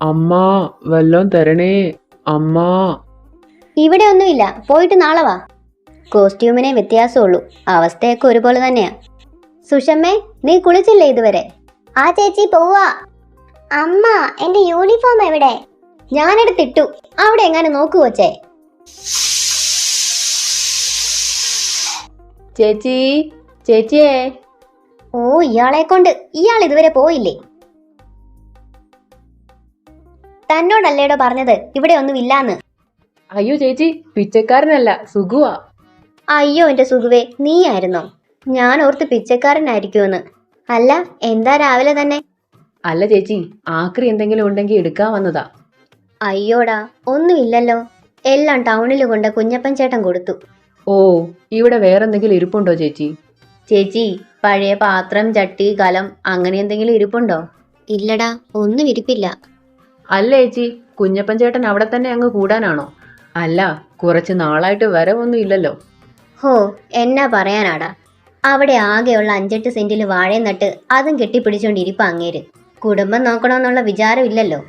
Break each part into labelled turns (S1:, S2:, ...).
S1: അമ്മാ വല്ലോം തരണേ അമ്മാ.
S2: ഇവിടെ ഒന്നുമില്ല, പോയിട്ട് നാളെ വാ. കോസ്റ്റ്യൂമിനെ വ്യത്യാസമുള്ളൂ, അവസ്ഥയൊക്കെ ഒരുപോലെ തന്നെയാ. സുഷമ്മേ, നീ കുളിച്ചില്ലേ ഇതുവരെ? ആ ചേച്ചി പോവാ. അമ്മ, എന്റെ യൂണിഫോം എവിടെ? ഞാനെടുത്തിട്ടു, അവിടെ എങ്ങനെ നോക്കു വച്ചേ.
S3: ചേച്ചി, ചേച്ചിയേ.
S2: ഓ, ഇയാളെ കൊണ്ട് ഇയാൾ ഇതുവരെ പോയില്ലേ? തന്നോടല്ലേടോ പറഞ്ഞത് ഇവിടെ ഒന്നും ഇല്ലാന്ന്.
S3: അയ്യോ ചേച്ചി, പിച്ചക്കാരനല്ല, സുഖുവാ.
S2: അയ്യോ എന്റെ സുഖുവേ, നീയായിരുന്നോ? ഞാൻ ഓർത്ത് പിച്ചക്കാരനായിരിക്കുമെന്ന്. അല്ല, എന്താ രാവിലെ തന്നെ?
S3: അല്ല ചേച്ചി, ആക്രി എന്തെങ്കിലും ഉണ്ടെങ്കിൽ എടുക്കാൻ വന്നതാ.
S2: അയ്യോടാ, ഒന്നുമില്ലല്ലോ. എല്ലാം ടൗണിൽ കൊണ്ട് കുഞ്ഞപ്പൻ ചേട്ടൻ കൊടുത്തു.
S3: ഓ, ഇവിടെ വേറെന്തെങ്കിലും ഇരിപ്പുണ്ടോ ചേച്ചി?
S2: ചേച്ചി, പഴയ പാത്രം, ചട്ടി, കലം അങ്ങനെ എന്തെങ്കിലും ഇരിപ്പുണ്ടോ? ഇല്ലടാ, ഒന്നും ഇരിപ്പില്ല.
S3: അല്ല ചേച്ചി, കുഞ്ഞപ്പൻ ചേട്ടൻ അവിടെ തന്നെ അങ്ങ് കൂടാനാണോ? അല്ല, കുറച്ച് നാളായിട്ട് വരവൊന്നും ഇല്ലല്ലോ.
S2: ഹോ, എന്നാ പറയാനാടാ. അവിടെ ആകെയുള്ള 5-8 സെന്റിൽ വാഴയും നട്ട് അതും കെട്ടിപ്പിടിച്ചോണ്ടിരിപ്പ അങ്ങേര്. കുടുംബം നോക്കണമെന്നുള്ള വിചാരമില്ലല്ലോ.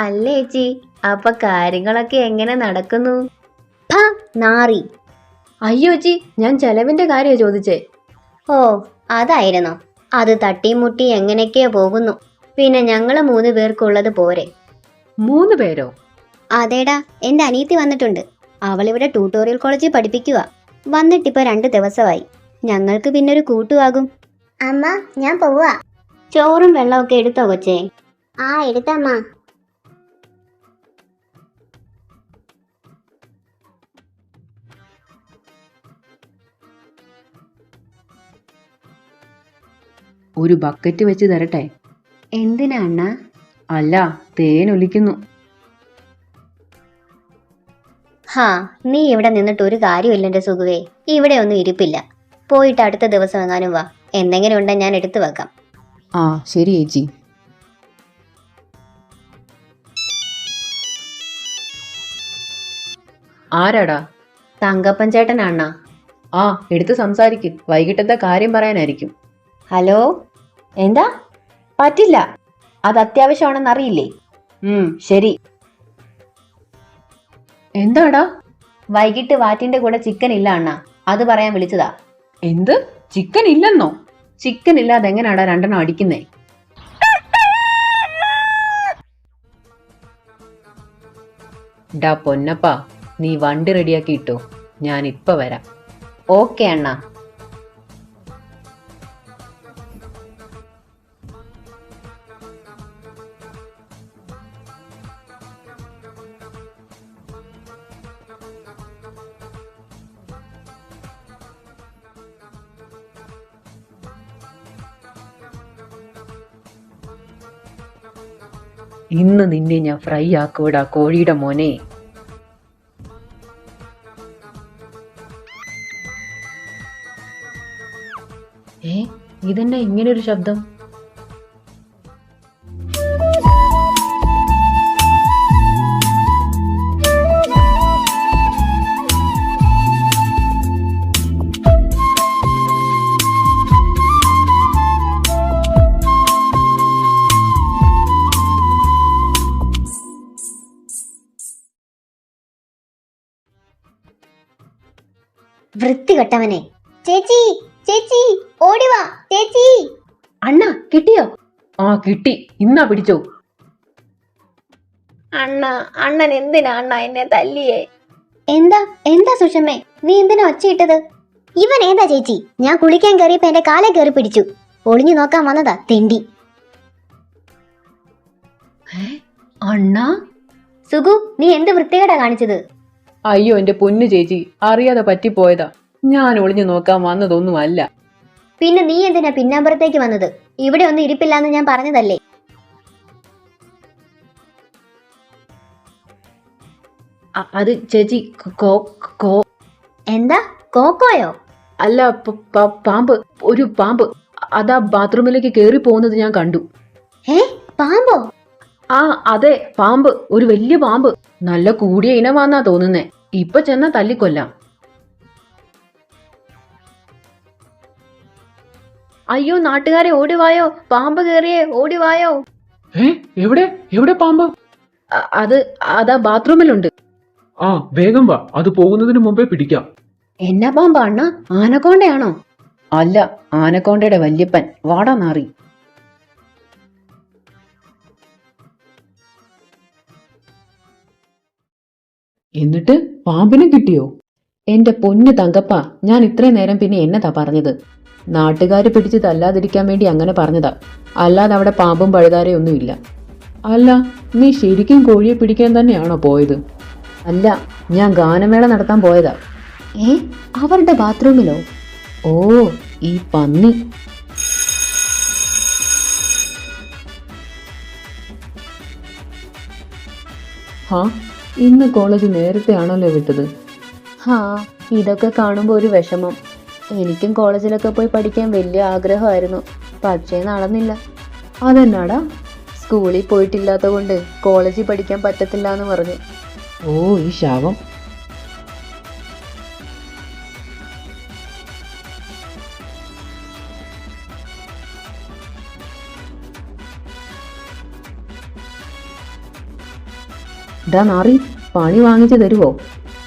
S2: അല്ല ചേച്ചി, അപ്പൊ കാര്യങ്ങളൊക്കെ എങ്ങനെ നടക്കുന്നു? നാറി.
S3: അയ്യോ ചേച്ചി, ഞാൻ ചെലവിന്റെ കാര്യമാ ചോദിച്ചേ.
S2: ഓ, അതായിരുന്നോ? അത് തട്ടിയും മുട്ടി എങ്ങനെയൊക്കെയോ പോകുന്നു. പിന്നെ ഞങ്ങള് 3 പേർക്കുള്ളത് പോരെ.
S3: 3 പേരോ?
S2: അതേടാ, എന്റെ അനിയത്തി വന്നിട്ടുണ്ട്. അവളിവിടെ ട്യൂട്ടോറിയൽ കോളേജിൽ പഠിപ്പിക്കുക. വന്നിട്ടിപ്പോ 2 ദിവസമായി. ഞങ്ങൾക്ക് പിന്നൊരു കൂട്ടുവാകും. അമ്മ, ഞാൻ പോവാ. ചോറും വെള്ളമൊക്കെ എടുത്തോ കൊച്ചേ? ആ, എടുത്തമ്മ.
S3: ഒരു ബക്കറ്റ് വെച്ച് തരട്ടെ?
S2: എന്തിനാ അണ്ണാ?
S3: അല്ല, തേനൊലിക്കുന്നു.
S2: ഹാ, നീ ഇവിടെ നിന്നിട്ട് ഒരു കാര്യമില്ല എന്റെ സുഖുവേ. ഇവിടെ ഒന്നും ഇരിപ്പില്ല. പോയിട്ട് അടുത്ത ദിവസം എങ്ങാനും വാ. എന്തെങ്കിലും ഉണ്ടെങ്കിൽ ഞാൻ എടുത്തു വെക്കാം.
S3: ആ ശരി ചേച്ചി. ആരാടാ?
S2: തങ്കപ്പൻ ചേട്ടനാണ്ണാ.
S3: ആ, എടുത്ത് സംസാരിക്കും, വൈകിട്ടത്തെ കാര്യം പറയാനായിരിക്കും.
S2: ഹലോ,
S3: എന്താ? പറ്റില്ല, അത് അത്യാവശ്യമാണെന്നറിയില്ലേ? ശരി. എന്താടാ?
S2: വൈകിട്ട് വാറ്റിന്റെ കൂടെ ചിക്കൻ ഇല്ല അണ്ണാ, അത് പറയാൻ വിളിച്ചതാ.
S3: എന്ത്? ചിക്കൻ ഇല്ലെന്നോ? ചിക്കൻ ഇല്ലാതെ എങ്ങനെയാടാ 2 അടിക്കുന്നേ? ഡാ പൊന്നപ്പാ, നീ വണ്ടി റെഡിയാക്കി ഇട്ടോ, ഞാൻ ഇപ്പൊ വരാം.
S2: ഓക്കെ അണ്ണാ.
S3: ഇന്ന് നിന്നെ ഞാൻ ഫ്രൈ ആക്കൂടാ കോഴിയുടെ മോനെ. ഇതെന്നാ ഇങ്ങനൊരു ശബ്ദം?
S2: വൃത്തികെട്ടവനെ. ചേച്ചി, ചേച്ചി, ഓടിവാ ചേച്ചി.
S3: അണ്ണ കിട്ടിയോ? ആ കിട്ടി, ഇന്നാ പിടിച്ചോ.
S2: അണ്ണൻ എന്തിനാ അണ്ണ എന്നെ തല്ലിയേ? എന്താ എന്താ സുഷമ്മേ, നീ എന്തിനാ ഒച്ചയിട്ടത്? ഇവൻ ഏതാ ചേച്ചി? ഞാൻ കുളിക്കാൻ കയറിയപ്പോ എന്റെ കാലെ കയറി പിടിച്ചു. ഒളിഞ്ഞു നോക്കാൻ വന്നതാ തെണ്ടി.
S3: അണ്ണാ?
S2: സുഗു, നീ എന്ത് വൃത്തികേടാ കാണിച്ചത്?
S3: അയ്യോ എന്റെ പൊന്നു ചേച്ചി, അറിയാതെ പറ്റിപ്പോയതാ. ഞാൻ ഒളിഞ്ഞു നോക്കാൻ വന്നതൊന്നുമല്ല.
S2: പിന്നെ നീ എന്തിനാ പിന്നാമ്പുറത്തേക്ക് വന്നത്? ഇവിടെ ഒന്നും ഇരിപ്പില്ലാന്ന് ഞാൻ പറഞ്ഞതല്ലേ.
S3: അത് ചേച്ചി
S2: എന്താ? കോക്കോയോ?
S3: അല്ല, പാമ്പ്. ഒരു പാമ്പ്. അതാ ബാത്റൂമിലേക്ക് കേറി പോകുന്നത് ഞാൻ കണ്ടു.
S2: പാമ്പോ?
S3: ആ അതെ, പാമ്പ്. ഒരു വലിയ പാമ്പ്. നല്ല കൂടിയ ഇനമാന്നാ തോന്നുന്നേ. ഇപ്പൊ ചെന്നാ തല്ലിക്കൊല്ലാം. അയ്യോ നാട്ടുകാരെ, ഓടിവായോ, പാമ്പ് കേറിയേ, ഓടിവായോ.
S1: എവിടെ എവിടെ പാമ്പ്?
S3: അതാ ബാത്റൂമിലുണ്ട്.
S1: ആ വേഗം വാ, അത് പോകുന്നതിന് മുമ്പേ പിടിക്കാം.
S3: എന്നാ പാമ്പാ അണ്ണ? ആനക്കോണ്ടയാണോ? അല്ല, ആനക്കോണ്ടയുടെ വല്യപ്പൻ. വാടാ നാറി. എന്നിട്ട് പാമ്പിനെ കിട്ടിയോ? എന്റെ പൊന്നു തങ്കപ്പ, ഞാൻ ഇത്രയും നേരം പിന്നെ എന്നതാ പറഞ്ഞത്? നാട്ടുകാര് പിടിച്ച് തല്ലാതിരിക്കാൻ വേണ്ടി അങ്ങനെ പറഞ്ഞതാ, അല്ലാതെ അവിടെ പാമ്പും പഴുതാരയൊന്നുമില്ല. അല്ല, നീ ശരിക്കും കോഴിയെ പിടിക്കാൻ തന്നെയാണോ പോയത്? അല്ല, ഞാൻ ഗാനമേള നടത്താൻ പോയതാ. അവരുടെ ബാത്റൂമിലോ? ഓ, ഈ പന്നി. ഹാ, ഇന്ന് കോളേജ് നേരത്തെ ആണല്ലോ വിട്ടത്. ഹാ, ഇതൊക്കെ കാണുമ്പോൾ ഒരു വിഷമം. എനിക്കും കോളേജിലൊക്കെ പോയി പഠിക്കാൻ വലിയ ആഗ്രഹമായിരുന്നു, പക്ഷേ നടന്നില്ല. അതെന്നാടാ? സ്കൂളിൽ പോയിട്ടില്ലാത്ത കൊണ്ട് കോളേജിൽ പഠിക്കാൻ പറ്റത്തില്ല എന്ന് പറഞ്ഞു. ഓ, ഈ ശാപം. ഡാ നാറി, പണി വാങ്ങിച്ചു തരുവോ?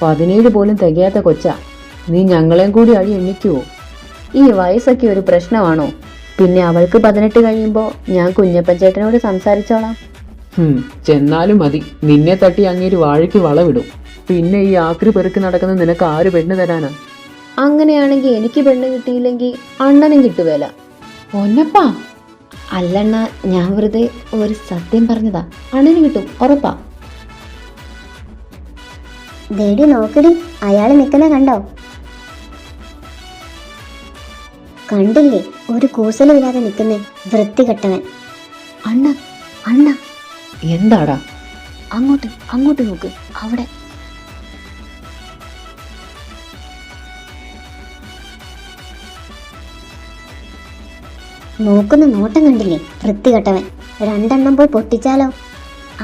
S3: 17 പോലും തികയാത്ത കൊച്ചാ നീ, ഞങ്ങളെയും കൂടി അഴി എണ്ണിക്കുവോ? ഈ വയസ്സൊക്കെ ഒരു പ്രശ്നമാണോ? പിന്നെ അവൾക്ക് 18 കഴിയുമ്പോൾ ഞാൻ കുഞ്ഞപ്പൻ ചേട്ടനോട് സംസാരിച്ചോളാം.
S1: ചെന്നാലും മതി, നിന്നെ തട്ടി അങ്ങേര് വാഴയ്ക്ക് വളവിടും. പിന്നെ ഈ ആക്രി പെറുക്കി നടക്കുന്ന നിനക്ക് ആര് പെണ്ണ് തരാനാ?
S3: അങ്ങനെയാണെങ്കിൽ എനിക്ക് പെണ്ണ് കിട്ടിയില്ലെങ്കിൽ അണ്ണനും കിട്ടുവേല. പൊന്നപ്പാ. അല്ലണ്ണ, ഞാൻ വെറുതെ ഒരു സത്യം പറഞ്ഞതാ. അണ്ണന് കിട്ടും, ഉറപ്പാ.
S2: ദേടി നോക്കടി, അയാള് നിൽക്കുന്ന കണ്ടോ? കണ്ടില്ലേ, ഒരു കൂസലുമില്ലാതെ നിൽക്കുന്നേ, വൃത്തികെട്ടവൻ.
S3: അണ്ണ അണ്ണ എന്താടാ? അങ്ങോട്ട് നോക്ക്, അവിടെ.
S2: നോക്കുന്ന നോട്ടം കണ്ടില്ലേ, വൃത്തികെട്ടവൻ. 2 എണ്ണം പോയി പൊട്ടിച്ചാലോ?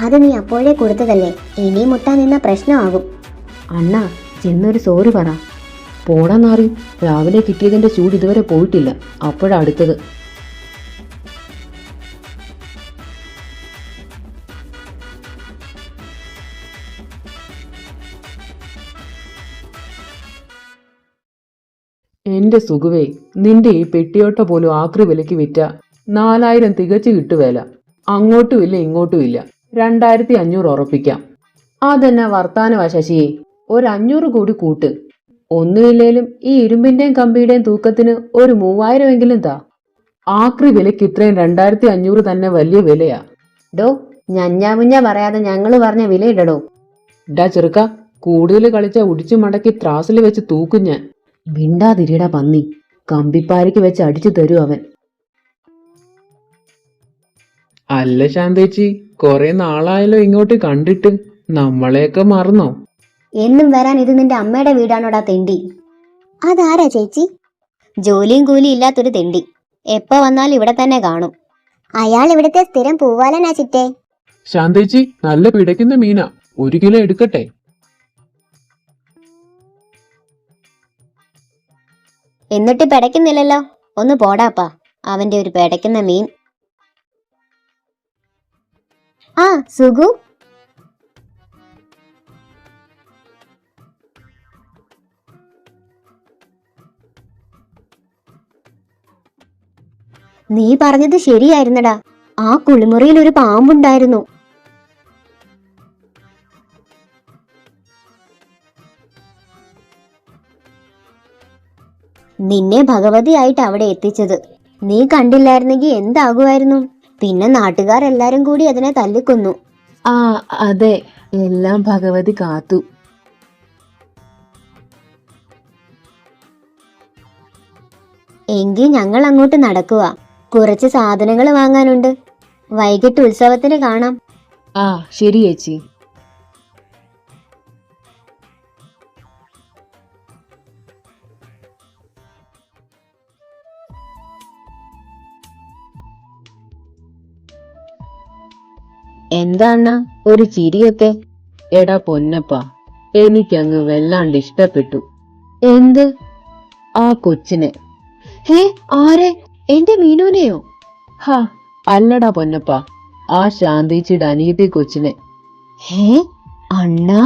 S2: അത് നീ അപ്പോഴേ കൊടുത്തതല്ലേ, ഇനി മുട്ടാൻ നിന്ന പ്രശ്നമാകും.
S3: അണ്ണ, ചെന്നൊരു സോറി പറ. പോടാ നാറി, രാവിലെ കിട്ടിയതിന്റെ ചൂട് ഇതുവരെ പോയിട്ടില്ല, അപ്പോഴാ അടുത്തത്.
S1: എന്റെ സുഖുവേ, നിന്റെ ഈ പെട്ടിയോട്ട പോലും ആക്രി വിലയ്ക്ക് വിറ്റ 4000 തികച്ചു കിട്ടുവേല. അങ്ങോട്ടുമില്ല ഇങ്ങോട്ടുമില്ല, 2500 ഉറപ്പിക്കാം. അതെന്നാ വർത്താനവാ ശശിയെ? ഒരു 500 കൂടി കൂട്ട്. ഒന്നുമില്ലേലും ഈ ഇരുമ്പിന്റെയും കമ്പിയുടെയും തൂക്കത്തിന് ഒരു 3000 എങ്കിലും താ. ആക്രി വിലയ്ക്ക് ഇത്രയും 2500 തന്നെ വലിയ വിലയാ.
S3: ഡോ, ഞഞ്ഞാമുഞ്ഞ പറയാതെ ഞങ്ങള് പറഞ്ഞ വിലയിടടോ.
S1: ഡാ ചെറുക്ക, കൂടുതൽ കളിച്ച ഉടിച്ചു മടക്കി ത്രാസിൽ വെച്ച് തൂക്കും ഞാൻ.
S3: മിണ്ടാതിരിടാ പന്നി, കമ്പിപ്പാരയ്ക്ക് വെച്ച് അടിച്ചു തരൂ അവൻ.
S1: അല്ല ശാന്തേച്ചി, കൊറേ നാളായല്ലോ ഇങ്ങോട്ട് കണ്ടിട്ട്, നമ്മളെയൊക്കെ മറന്നോ?
S2: എന്നും വരാൻ ഇത് നിന്റെ അമ്മയുടെ വീടാണോടാ തെണ്ടി? അതാരാ ചേച്ചി? ജോലിയും കൂലിയും ഇല്ലാത്തൊരു തെണ്ടി, എപ്പോ വന്നാലും ഇവിടെ തന്നെ കാണും. അയാൾ ഇവിടുത്തെ സ്ഥിരം പൂവാലനാ ചിറ്റേ.
S1: ശാന്തേച്ചി, നല്ല പിടയ്ക്കുന്ന മീനാ, 1 കിലോ എടുക്കട്ടെ?
S2: എന്നിട്ട് പെടയ്ക്കുന്നില്ലല്ലോ, ഒന്ന് പോടാപ്പാ, അവന്റെ ഒരു പെടയ്ക്കുന്ന മീൻ. ആ സുഗു, നീ പറഞ്ഞത് ശരിയായിരുന്നടാ, ആ കുളിമുറിയിൽ ഒരു പാമ്പുണ്ടായിരുന്നു. നിന്നെ ഭഗവതിയായിട്ട് അവിടെ എത്തിച്ചത്. നീ കണ്ടില്ലായിരുന്നെങ്കിൽ എന്താകുമായിരുന്നു? പിന്നെ നാട്ടുകാരെല്ലാരും കൂടി അതിനെ തല്ലിക്കൊന്നു.
S3: ആ അതെ, എല്ലാം ഭഗവതി കാത്തു.
S2: എങ്കിൽ ഞങ്ങൾ അങ്ങോട്ട് നടക്കുക, കുറച്ച് സാധനങ്ങൾ വാങ്ങാനുണ്ട്. വൈകിട്ട് ഉത്സവത്തിന് കാണാം.
S3: ആ ശരി ചേച്ചി. എന്താ ഒരു ചിരിയൊക്കെ? എടാ പൊന്നപ്പ, എനിക്കങ്ങ് വല്ലാണ്ട് ഇഷ്ടപ്പെട്ടു. എന്ത്? ആ കൊച്ചിനെ. ആരെ? എന്റെ മീനുനെയോ? ഹാ, അല്ലടാ പൊന്നപ്പ, ആ ശാന്തിച്ചിയുടെ അനിയത്തി കൊച്ചിനെ.
S2: ഹേ അണ്ണാ,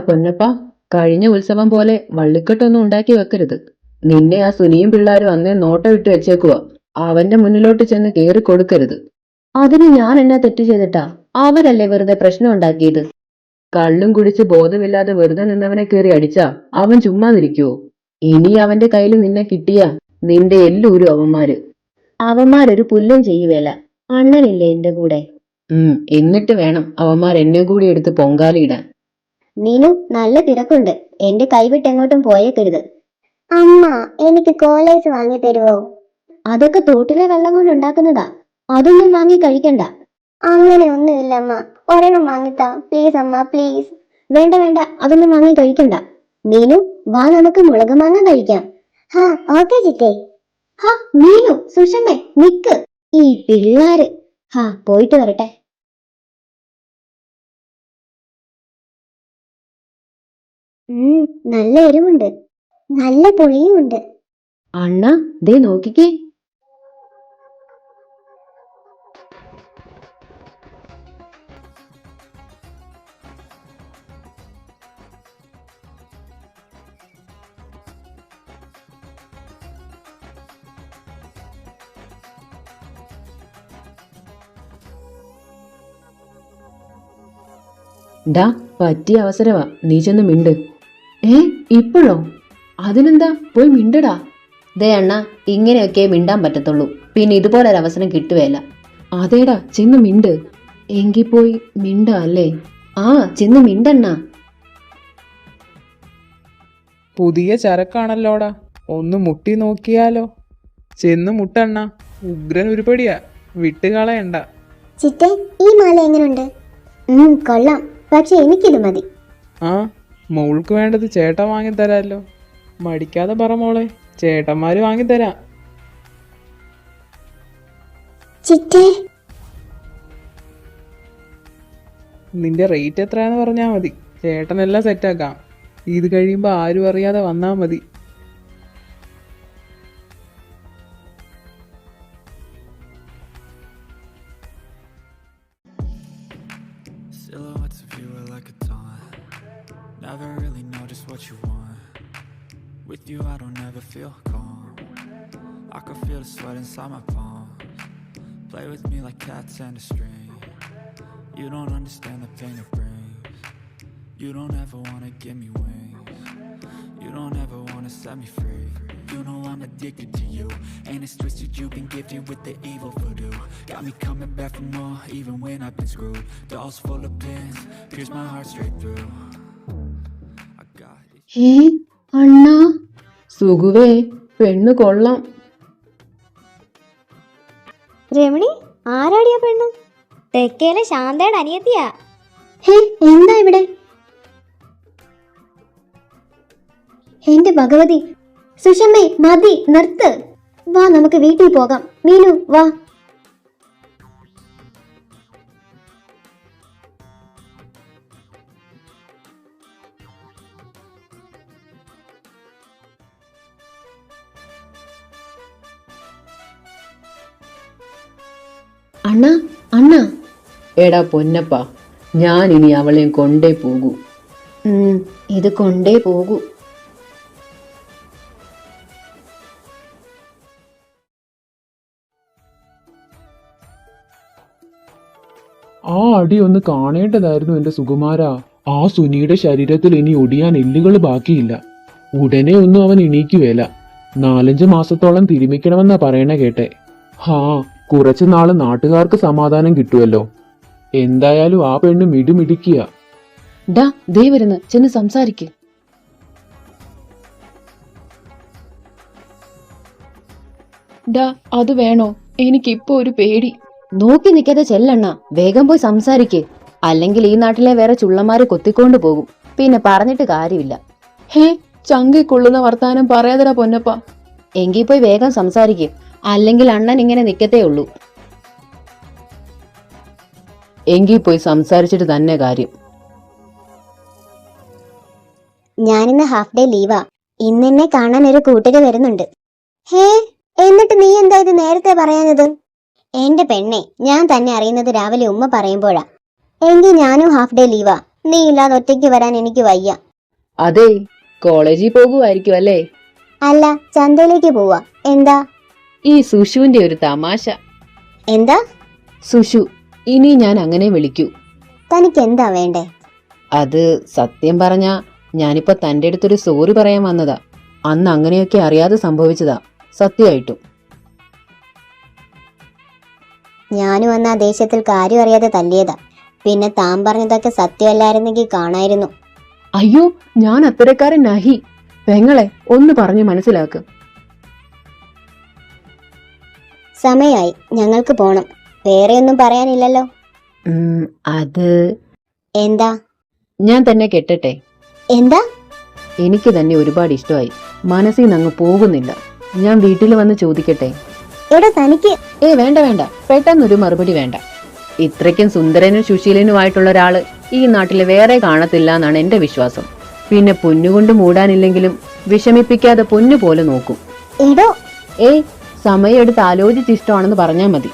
S3: പൊന്നപ്പ, കഴിഞ്ഞ ഉത്സവം പോലെ വള്ളിക്കെട്ടൊന്നും ഉണ്ടാക്കി വെക്കരുത്. നിന്നെ ആ സുനിയും പിള്ളാരും അന്നേ നോട്ടം ഇട്ട് വെച്ചേക്കുവാ. അവന്റെ മുന്നിലോട്ട് ചെന്ന് കേറി കൊടുക്കരുത്. അതിന് ഞാൻ എന്നാ തെറ്റ് ചെയ്തിട്ടാ? അവരല്ലേ വെറുതെ പ്രശ്നം ഉണ്ടാക്കിയത്. കള്ളും കുടിച്ച് ബോധമില്ലാതെ വെറുതെ നിന്നവനെ കയറി അടിച്ചാ അവൻ ചുമ്മാതിരിക്കുവോ? ഇനി അവന്റെ കയ്യിൽ നിന്നെ കിട്ടിയാ നിന്റെ എല്ലൂരും അവന്മാര്. അവന്മാരൊരു പുല്ലും ചെയ്യുവേല. അണ്ണനില്ലേ എന്റെ കൂടെ? എന്നിട്ട് വേണം അവന്മാർ എന്നെ കൂടി എടുത്ത് പൊങ്കാലയിടാൻ.
S2: നീനു, നല്ല തിരക്കുണ്ട്. എന്റെ കൈവിട്ട് എങ്ങോട്ടും പോയേക്കരുത്. അമ്മ, എനിക്ക് കോളേജ് വാങ്ങി തരുവോ? അതൊക്കെ തോട്ടിലെ വെള്ളം കൊണ്ട് ഉണ്ടാക്കുന്നതാ. അതൊന്നും വാങ്ങി കഴിക്കണ്ട. അങ്ങനെ ഒന്നുമില്ല അമ്മ, ഒരെണ്ണം വാങ്ങിത്താ പ്ലീസ് അമ്മ, പ്ലീസ്. വേണ്ട വേണ്ട, അതൊന്നും വാങ്ങി കഴിക്കണ്ട. നീനു, വാ നമുക്ക് മുളക് മാങ്ങ കഴിക്കാം. ഹാ ഓക്കെ ചിറ്റേ. ഹാ നീനു, സുഷമ്മേ, നിക്ക്. ഈ പിള്ളാര്. ഹാ പോയിട്ട് വരട്ടെ. നല്ല എരിവുണ്ട്, നല്ല പുളിയും ഉണ്ട്.
S3: അണ്ണ, ദേ നോക്കിക്കേ. ഡാ, പറ്റിയ അവസരവാ, നീ ചെന്ന് മിണ്ട്. ഇപ്പോഴോ? അതിനെന്താ, പോയി മിണ്ടടാ. ദേ അണ്ണ, ഇങ്ങനെയൊക്കെ മിണ്ടാൻ പറ്റത്തുള്ളൂ. പിന്നെ ഇതുപോലൊരവസരം കിട്ടുകയല്ല. അതേടാ, ചെന്ന് മിണ്ട്. എങ്കി പോയി മിണ്ട അല്ലേ? ആ, ചെന്ന് മിണ്ടണ്ണ.
S4: പുതിയ ചരക്കാണല്ലോടാ, ഒന്ന് മുട്ടി നോക്കിയാലോ? ചെന്ന് മുട്ടണ്ണ, ഉഗ്രൻ ഉരുപടിയാ, വിട്ടുകളയണ്ട.
S2: ചിറ്റേ, ഈ മാല എങ്ങനെയുണ്ട്? കൊള്ളാം, പക്ഷെ എനിക്കിത് മതി.
S4: ആ, മോൾക്ക് വേണ്ടത് ചേട്ടൻ വാങ്ങിത്തരാമല്ലോ. മടിക്കാതെ പറ മോളെ, ചേട്ടന്മാര് വാങ്ങിത്തരാം.
S2: ചിറ്റേ,
S4: നിന്റെ റേറ്റ് എത്രയാന്ന് പറഞ്ഞാ മതി, ചേട്ടനെല്ലാം സെറ്റാക്കാം. ഇത് കഴിയുമ്പോ ആരും അറിയാതെ വന്നാ മതി.
S5: Silhouettes of you are like a taunt. Never really know just what you want. With you I don't ever feel calm. I can feel the sweat inside my palms. Play with me like cats and a string. You don't understand the pain it brings. You don't ever wanna give me wings. You don't ever wanna set me free. You know I'm addicted to you, and it's twisted, you've been gifted with the evil voodoo. Got me coming back for more, even when I've been screwed. Dolls full of pins, pierce my heart straight through. I got it.
S3: അണ്ണാ, സുഖുവേ, പെണ്ണ് കൊള്ളാം.
S2: രമണി, ആരാടിയാ പെണ്ണ്? തെക്കേലെ ശാന്തയുടെ അനിയത്തിയാ. എന്താ ഇവിടെ? എന്റെ ഭഗവതി, സുഷമ്മേ, മതി, നിർത്ത്. വാ, നമുക്ക് വീട്ടിൽ പോകാം. മീനു, വാ.
S3: അണ്ണാ, അണ്ണാ. എടാ പൊന്നപ്പ, ഞാൻ ഇനി അവളെ കൊണ്ടേ പോകൂ.
S2: ഇത് കൊണ്ടേ പോകൂ.
S6: ആ അടി ഒന്ന് കാണേണ്ടതായിരുന്നു എന്റെ സുകുമാരാ. ആ സുനിയുടെ ശരീരത്തിൽ ഇനി ഒടിയാൻ എല്ലുകൾ ബാക്കിയില്ല. ഉടനെ ഒന്നും അവൻ എണീക്കുവേല. 4-5 മാസത്തോളം തിരുമിക്കണമെന്നാ പറയണ കേട്ടെ. ഹാ, കുറച്ചു നാള് നാട്ടുകാർക്ക് സമാധാനം കിട്ടുമല്ലോ. എന്തായാലും ആ പെണ്ണ് മിടുമിടിക്കുക.
S3: ഡാ, ദേ വരുന്ന്, ചെന്ന് സംസാരിക്ക്. ഡാ, അത് വേണോ? എനിക്കിപ്പോ ഒരു പേടി. നോക്കി നിൽക്കാതെ ചെല്ലണ്ണ, വേഗം പോയി സംസാരിക്ക്. അല്ലെങ്കിൽ ഈ നാട്ടിലെ വേറെ ചുള്ളന്മാര് കൊത്തിക്കൊണ്ട് പോകും. പിന്നെ പറഞ്ഞിട്ട് കാര്യമില്ല.
S1: ഹേ, ചങ്കി കൊള്ളുന്ന വർത്താനം പറയാതരാ പൊന്നപ്പ.
S3: എങ്കിൽ പോയി വേഗം സംസാരിക്കും, അല്ലെങ്കിൽ അണ്ണൻ ഇങ്ങനെ നിക്കത്തേ ഉള്ളൂ.
S1: എങ്കിൽ പോയി സംസാരിച്ചിട്ട് തന്നെ കാര്യം.
S2: ഞാനിന്ന് ഹാഫ് ഡേ ലീവാ. ഇന്നെന്നെ കാണാൻ ഒരു കൂട്ടര് വരുന്നുണ്ട്. ഹേ, എന്നിട്ട് നീ എന്താ ഇത് നേരത്തെ പറയാഞ്ഞത്? എന്റെ പെണ്ണെ, ഞാൻ തന്നെ അറിയുന്നത് രാവിലെ ഉമ്മ പറയുമ്പോഴാ. എങ്കിൽ ഞാനും ഹാഫ് ഡേ ലീവാ. നീ ഇല്ലാതെ ഒറ്റയ്ക്ക് വരാൻ എനിക്ക് വയ്യ.
S1: അതെ, കോളേജിൽ പോകുമായിരിക്കും അല്ലേ?
S2: അല്ല, ചന്തയിലേക്ക് പോവാ. എന്താ?
S1: ഈ സുഷുവിന്റെ ഒരു തമാശ.
S2: എന്താ?
S1: സുഷു, ഇനി ഞാൻ അങ്ങനെ വിളിക്കൂ.
S2: തനിക്ക് എന്താ വേണ്ടേ?
S3: അത് സത്യം പറഞ്ഞാ ഞാനിപ്പോ തന്റെ അടുത്തൊരു സോറി പറയാൻ വന്നതാ. അന്ന് അങ്ങനെയൊക്കെ അറിയാതെ സംഭവിച്ചതാ, സത്യമായിട്ടും.
S2: ഞാനും അന്ന് ആ ദേഷ്യത്തിൽ കാര്യം അറിയാതെ തല്ലിയതാ. പിന്നെ താൻ പറഞ്ഞതൊക്കെ സത്യമല്ലായിരുന്നെങ്കിൽ കാണായിരുന്നു.
S1: അയ്യോ, ഞാൻ അത്തരക്കാരൻ നഹി. പെങ്ങളെ ഒന്ന് പറഞ്ഞു മനസ്സിലാക്ക്.
S2: സമയായി, ഞങ്ങൾക്ക് പോണം. വേറെയൊന്നും പറയാനില്ലല്ലോ.
S3: അത്
S2: എന്താ?
S3: ഞാൻ തന്നെ കെട്ടട്ടെ?
S2: എന്താ?
S3: എനിക്ക് തന്നെ ഒരുപാട് ഇഷ്ടമായി, മനസ്സിൽ നിന്ന് അങ്ങ് പോകുന്നില്ല. ഞാൻ വീട്ടിൽ വന്ന് ചോദിക്കട്ടെ?
S2: എടാ തനിക്ക്.
S3: വേണ്ട വേണ്ട, പെട്ടെന്നൊരു മറുപടി വേണ്ട. ഇത്രയ്ക്കും സുന്ദരനും സുശീലനുമായിട്ടുള്ള ഒരാള് ഈ നാട്ടിൽ വേറെ കാണത്തില്ല എന്നാണ് എന്റെ വിശ്വാസം. പിന്നെ പൊന്നുകൊണ്ട് മൂടാനില്ലെങ്കിലും വിഷമിപ്പിക്കാതെ പൊന്നു പോലെ നോക്കും.
S2: എടോ,
S3: സമയം എടുത്ത് ആലോചിച്ച് ഇഷ്ടമാണെന്ന് പറഞ്ഞാൽ മതി.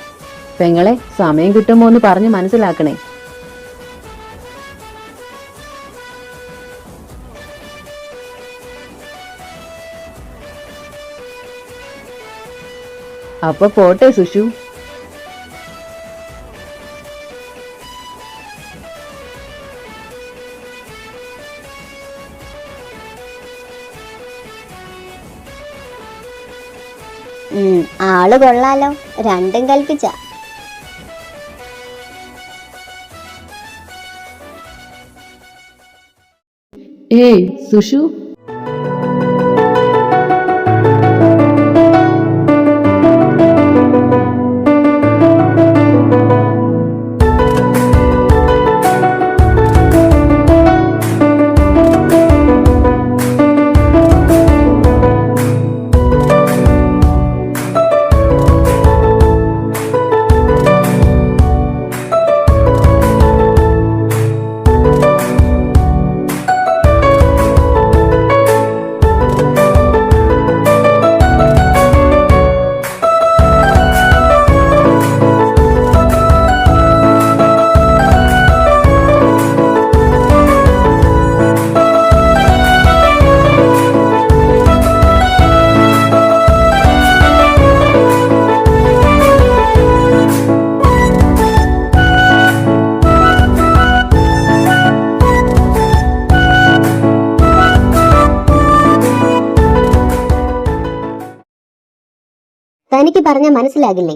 S3: പെങ്ങളെ, സമയം കിട്ടുമ്പോ ഒന്ന് പറഞ്ഞ് മനസ്സിലാക്കണേ. അപ്പൊ പോട്ടെ സുഷു.
S2: ആള് കൊള്ളാലോ, രണ്ടും കൽപ്പിച്ച.
S3: സുഷു,
S2: തനിക്ക് പറഞ്ഞ മനസ്സിലാകില്ലേ?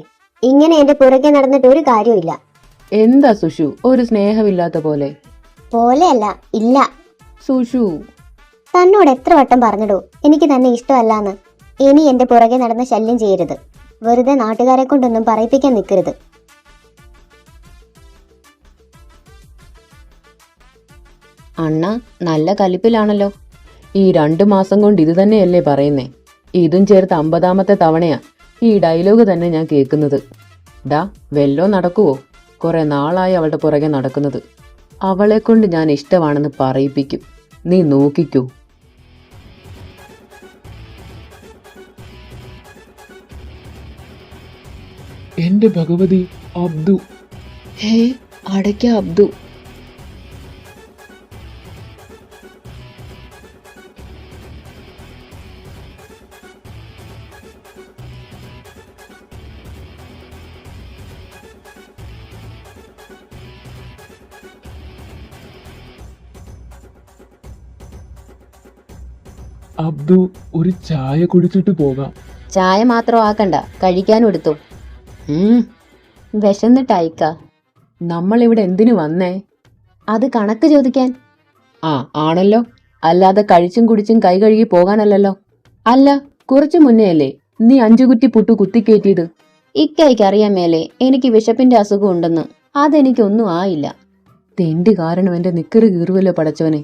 S2: ഇങ്ങനെ എന്റെ പുറകെ നടന്നിട്ട് ഒരു കാര്യമില്ല.
S1: എന്താ സുഷു ഒരു സ്നേഹമില്ലാത്ത പോലെ?
S2: പോലെയല്ല, ഇല്ല.
S1: സുഷു,
S2: തന്നോട് എത്ര വട്ടം പറഞ്ഞിടൂ എനിക്ക് തന്നെ ഇഷ്ടമല്ലാന്ന്. ഇനി എന്റെ പുറകെ നടന്ന് ശല്യം ചെയ്യരുത്. വെറുതെ നാട്ടുകാരെ കൊണ്ടൊന്നും പറയിപ്പിക്കാൻ നിൽക്കരുത്.
S3: അണ്ണ നല്ല കലിപ്പിലാണല്ലോ.
S1: ഈ 2 മാസം കൊണ്ട് ഇത് തന്നെയല്ലേ പറയുന്നേ? ഇതും ചേർത്ത് 50ാമത്തെ തവണയാ ഈ ഡയലോഗ് തന്നെ ഞാൻ കേൾക്കുന്നത്. ഡാ, വെല്ലോ നടക്കുവോ? കുറെ നാളായി അവളുടെ പുറകെ നടക്കുന്നത്. അവളെ കൊണ്ട് ഞാൻ ഇഷ്ടമാണെന്ന് പറയിപ്പിക്കും. നീ നോക്കിക്കൂ.
S6: എന്റെ ഭഗവതി, അബ്ദു.
S3: അടയ്ക്ക അബ്ദു.
S6: അബ്ദു, ഒരു ചായ കുടിച്ചിട്ട് പോകാം.
S3: ചായ മാത്രം ആക്കണ്ട, കഴിക്കാനും എടുത്തു. വിശന്നിട്ടയക്ക.
S1: നമ്മളിവിടെ എന്തിനു വന്നേ?
S3: അത് കണക്ക് ചോദിക്കാൻ.
S1: ആണല്ലോ, അല്ലാതെ കഴിച്ചും കുടിച്ചും കൈ കഴുകി പോകാനല്ലല്ലോ. അല്ല, കുറച്ചു മുന്നേയല്ലേ നീ 5 കുറ്റി പുട്ടു കുത്തിക്കേറ്റിയത്?
S3: ഇക്കയ്ക്ക് അറിയാൻ മേലെ എനിക്ക് വിശപ്പിന്റെ അസുഖം ഉണ്ടെന്ന്. അതെനിക്കൊന്നും ആയില്ല.
S1: തെണ്ടി കാരണം എന്റെ നിക്കറ് കീറുവല്ലോ പടച്ചവനെ.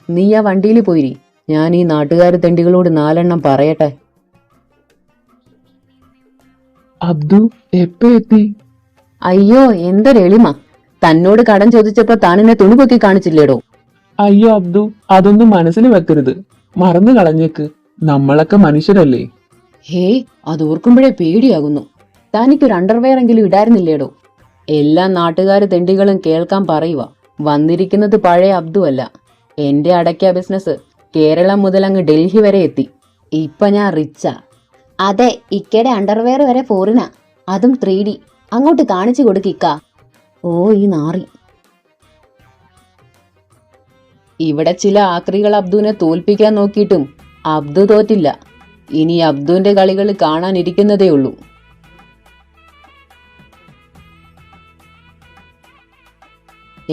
S3: നീ ആ വണ്ടിയിൽ പോയിരി. ഞാൻ ഈ നാട്ടുകാർ തെണ്ടികളോട് 4 പറയട്ടെ.
S6: അബ്ദു എപ്പ എത്തി?
S3: അയ്യോ എന്തൊരെളിമ. തന്നോട് കടം ചോദിച്ചപ്പോ താനെന്നെ തുണി പൊക്കി കാണിച്ചില്ലേടോ.
S6: അയ്യോ അബ്ദു, അതൊന്നും മനസ്സിൽ വെക്കരുത്, മറന്നു കളഞ്ഞേക്ക്. നമ്മളൊക്കെ മനുഷ്യരല്ലേ.
S3: ഹേയ്, അതോർക്കുമ്പോഴേ പേടിയാകുന്നു. തനിക്കൊരു അണ്ടർവെയർ എങ്കിലും ഇടായിരുന്നില്ലേടോ. എല്ലാ നാട്ടുകാർ തെണ്ടികളും കേൾക്കാൻ പറയുക, വന്നിരിക്കുന്നത് പഴയ അബ്ദു അല്ല. എന്റെ അടയ്ക്ക ബിസിനസ് കേരളം മുതൽ അങ്ങ് ഡൽഹി വരെ എത്തി. ഇപ്പൊ ഞാൻ റിച്ചാ.
S2: അതെ, ഇക്കയുടെ അണ്ടർവെയർ വരെ ഫോറിനാ, അതും 3D. അങ്ങോട്ട് കാണിച്ചു കൊടുക്കിക്ക.
S3: ഓ ഈ നാറി. ഇവിടെ ചില ആക്രികൾ അബ്ദുവിനെ തോൽപ്പിക്കാൻ നോക്കിയിട്ടും അബ്ദു തോറ്റില്ല. ഇനി അബ്ദുവിന്റെ കളികൾ കാണാനിരിക്കുന്നതേ ഉള്ളൂ.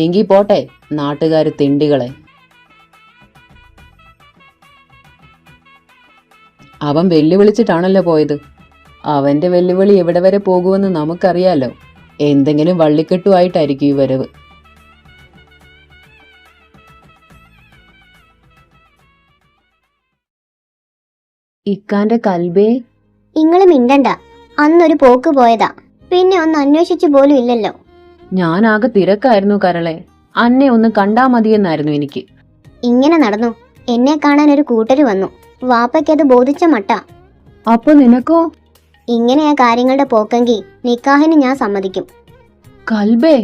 S3: എങ്കി പോട്ടെ നാട്ടുകാര് തെണ്ടികളെ. അവൻ വെല്ലുവിളിച്ചിട്ടാണല്ലോ പോയത്. അവന്റെ വെല്ലുവിളി എവിടെ വരെ പോകുമെന്ന് നമുക്കറിയാലോ. എന്തെങ്കിലും വള്ളിക്കെട്ടുമായിട്ടായിരിക്കും ഈ വരവ്. ഇക്കാന്റെ കൽബേ.
S2: ഇങ്ങള് മിണ്ടണ്ട. അന്നൊരു പോക്ക് പോയതാ, പിന്നെ ഒന്ന് അന്വേഷിച്ചു പോലും ഇല്ലല്ലോ.
S3: ഞാനാകെ തിരക്കായിരുന്നു കരളെ. അന്നെ ഒന്ന് കണ്ടാ മതിയെന്നായിരുന്നു എനിക്ക്.
S2: ഇങ്ങനെ നടന്നു. എന്നെ കാണാൻ ഒരു കൂട്ടര് വന്നു. വാപ്പയ്ക്കത് ബോധിച്ച മട്ട.
S3: അപ്പൊ നിനക്കോ?
S2: ഇങ്ങനെയാ കാര്യങ്ങളുടെ പോക്കെങ്കിൽ നിക്കാഹിന് ഞാൻ സമ്മതിക്കും.
S3: കൽബേ.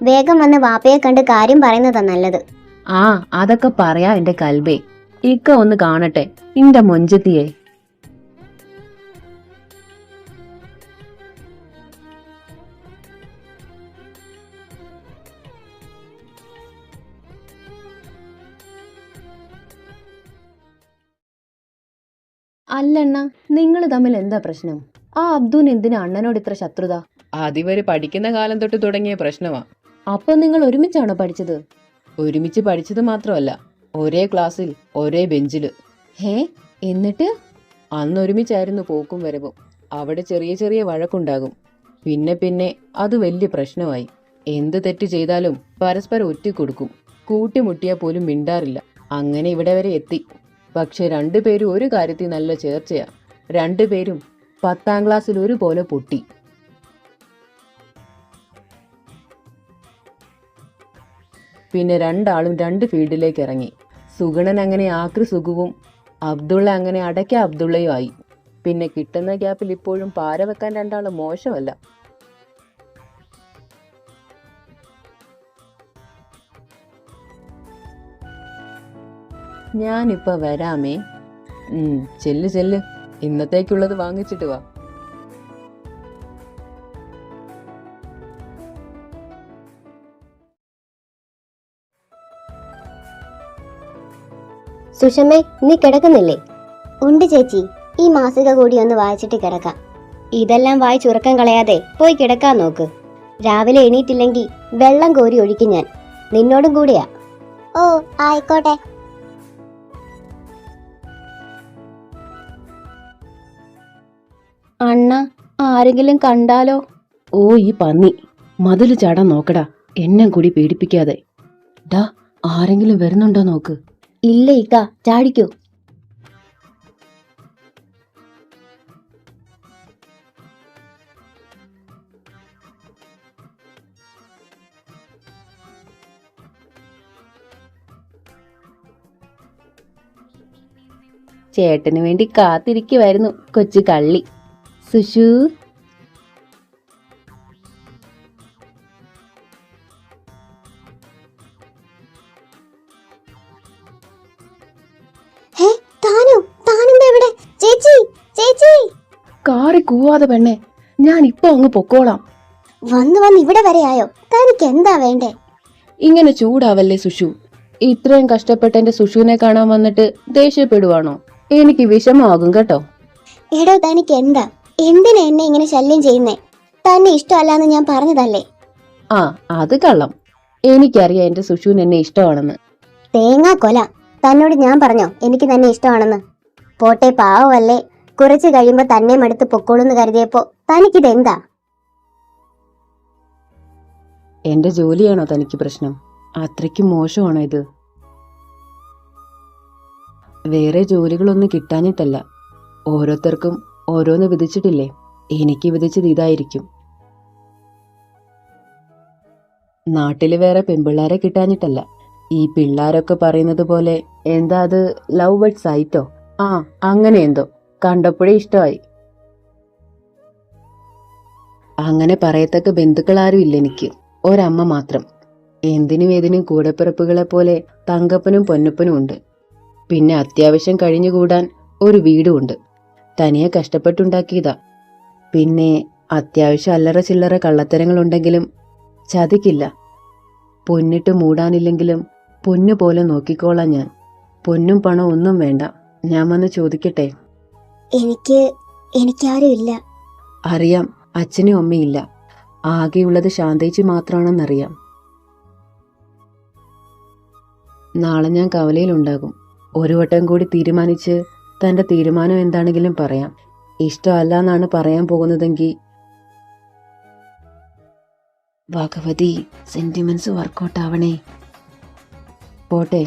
S2: വേഗം വന്ന് വാപ്പയെ കണ്ട് കാര്യം പറയുന്നതാ നല്ലത്.
S3: ആ അതൊക്കെ പറയാ എന്റെ കൽബേ. ഇക്ക ഒന്ന് കാണട്ടെ ഇന്റെ മൊഞ്ചത്തിയെ. അല്ലണ്ണ, നിങ്ങൾ തമ്മിൽ എന്താ പ്രശ്നം? ആ അബ്ദുവിന് എന്തിനാ അണ്ണനോട് ഇത്ര ശത്രുത? അതിവര് പഠിക്കുന്ന കാലം തൊട്ട് തുടങ്ങിയ പ്രശ്നമാ. അപ്പൊ നിങ്ങൾ ഒരുമിച്ചാണോ പഠിച്ചത്? ഒരുമിച്ച് പഠിച്ചത് മാത്രമല്ല, ഒരേ ക്ലാസ്സിൽ ഒരേ ബെഞ്ചില്. ഹേ, എന്നിട്ട്? അന്ന് ഒരുമിച്ചായിരുന്നു പോക്കും വരവും. അവിടെ ചെറിയ ചെറിയ വഴക്കുണ്ടാകും. പിന്നെ അത് വലിയ പ്രശ്നമായി. എന്ത് തെറ്റ് ചെയ്താലും പരസ്പരം ഒറ്റിക്കൊടുക്കും. കൂട്ടിമുട്ടിയാൽ പോലും മിണ്ടാറില്ല. അങ്ങനെ ഇവിടെ വരെ എത്തി. പക്ഷെ 2 പേരും ഒരു കാര്യത്തിൽ നല്ല ചേർച്ചയാ. 2 പേരും 10ാം ക്ലാസ്സിൽ ഒരുപോലെ പൊട്ടി. പിന്നെ 2 ആളും 2 ഫീൽഡിലേക്ക് ഇറങ്ങി. സുഗണൻ അങ്ങനെ ആക്രി സുഖവും അബ്ദുള്ള അങ്ങനെ അടയ്ക്ക അബ്ദുള്ളയും ആയി. പിന്നെ കിട്ടുന്ന ഗ്യാപ്പിൽ ഇപ്പോഴും പാര വെക്കാൻ 2 ആളും മോശമല്ല. ഞാനിപ്പോ വരാമേ. ചെല്ല് ഇന്നത്തേക്കുള്ളത് വാങ്ങിച്ചിട്ട് വാ.
S2: സുഷമേ, നീ കിടക്കുന്നില്ലേ? ഉണ്ട് ചേച്ചി, ഈ മാസിക കൂടി ഒന്ന് വായിച്ചിട്ട് കിടക്കാം. ഇതെല്ലാം വായിച്ചുറക്കം കളയാതെ പോയി കിടക്കാൻ നോക്ക്. രാവിലെ എണീറ്റില്ലെങ്കിൽ വെള്ളം കോരി ഒഴിക്കും ഞാൻ. നിന്നോടും കൂടിയാ. ഓ ആയിക്കോട്ടെ.
S3: അണ്ണ, ആരെങ്കിലും കണ്ടാലോ? ഓ ഈ പന്നി, മതില് ചാടാൻ നോക്കടാ, എന്നെ കൂടി പേടിപ്പിക്കാതെ. ഡാ, ആരെങ്കിലും വരുന്നുണ്ടോ നോക്ക്.
S2: ഇല്ല ഇക്ക, ചാടിക്കോ.
S3: ചേട്ടന് വേണ്ടി കാത്തിരിക്കുവായിരുന്നു കൊച്ചു കള്ളി. സുഷു, കാറി കൂവാതെ പെണ്ണെ, ഞാൻ ഇപ്പൊ അങ്ങ് പൊക്കോളാം.
S2: വന്ന് ഇവിടെ വരെ ആയോ? തനിക്ക് എന്താ വേണ്ടേ?
S3: ഇങ്ങനെ ചൂടാവല്ലേ സുഷു. ഇത്രയും കഷ്ടപ്പെട്ട് എന്റെ സുഷുവിനെ കാണാൻ വന്നിട്ട് ദേഷ്യപ്പെടുവാണോ? എനിക്ക് വിഷമമാകും കേട്ടോ.
S2: എടോ, തനിക്ക് എന്താ? എന്തിനാ എന്നെ ഇങ്ങനെ ശല്യം ചെയ്യുന്നേ? തന്നെ ഇഷ്ടമല്ലാന്ന് ഞാൻ പറഞ്ഞതല്ലേ?
S3: ആ അത് കള്ളം. എനിക്കറിയാം എന്റെ സുഷുവിന് എന്നെ ഇഷ്ടമാണെന്ന്.
S2: തേങ്ങാ കൊല. തന്നോട് ഞാൻ പറഞ്ഞോ എനിക്ക് തന്നെ ഇഷ്ടമാണെന്ന്? പോട്ടെ, പാവമല്ലേ. കുറച്ച് കഴിയുമ്പോ തന്നെ മടുത്ത് പൊക്കോളൂന്ന് കരുതിയപ്പോ തനിക്കിതെന്താ?
S3: എന്റെ ജോലിയാണോ തനിക്ക് പ്രശ്നം? അത്രയ്ക്കും മോശമാണോ ഇത്? വേറെ ജോലികളൊന്നും കിട്ടാഞ്ഞിട്ടല്ല, ഓരോരുത്തർക്കും ഓരോന്ന് വിധിച്ചിട്ടില്ലേ. എനിക്ക് വിധിച്ചത് ഇതായിരിക്കും. നാട്ടില് വേറെ പെൺപിള്ളാരെ കിട്ടാഞ്ഞിട്ടല്ല. ഈ പിള്ളാരൊക്കെ പറയുന്നത് പോലെ എന്താ അത്, ലവ് ബർഡ് സൈറ്റോ? ആ, അങ്ങനെ എന്തോ. കണ്ടപ്പോഴേ ഇഷ്ടമായി. അങ്ങനെ പറയത്തക്ക ബന്ധുക്കളാരും ഇല്ല എനിക്ക്, ഒരമ്മ മാത്രം. എന്തിനും ഏതിനും കൂടെപ്പിറപ്പുകളെ പോലെ തങ്കപ്പനും പൊന്നപ്പനും ഉണ്ട്. പിന്നെ അത്യാവശ്യം കഴിഞ്ഞുകൂടാൻ ഒരു വീടുമുണ്ട്. തനിയെ കഷ്ടപ്പെട്ടുണ്ടാക്കിയതാ. പിന്നെ അത്യാവശ്യം അല്ലറ ചില്ലറ കള്ളത്തരങ്ങളുണ്ടെങ്കിലും ചതിക്കില്ല. പൊന്നിട്ട് മൂടാനില്ലെങ്കിലും പൊന്നു പോലെ നോക്കിക്കോളാം ഞാൻ. പൊന്നും പണം ഒന്നും വേണ്ട. ഞാൻ വന്ന് ചോദിക്കട്ടെ?
S2: എനിക്കാരും ഇല്ല.
S3: അറിയാം, അച്ഛനും അമ്മയില്ല. ആകെയുള്ളത് ശാന്തേച്ചി മാത്രമാണെന്നറിയാം. നാളെ ഞാൻ കവലയിലുണ്ടാകും. ഒരു വട്ടം കൂടി തീരുമാനിച്ച് തന്റെ തീരുമാനം എന്താണെങ്കിലും പറയാം. ഇഷ്ടമല്ല എന്നാണ് പറയാൻ പോകുന്നതെങ്കിൽ ഭഗവതി, സെന്റിമെന്റ്സ് വർക്കൗട്ട് ആവണേ. പോട്ടെ.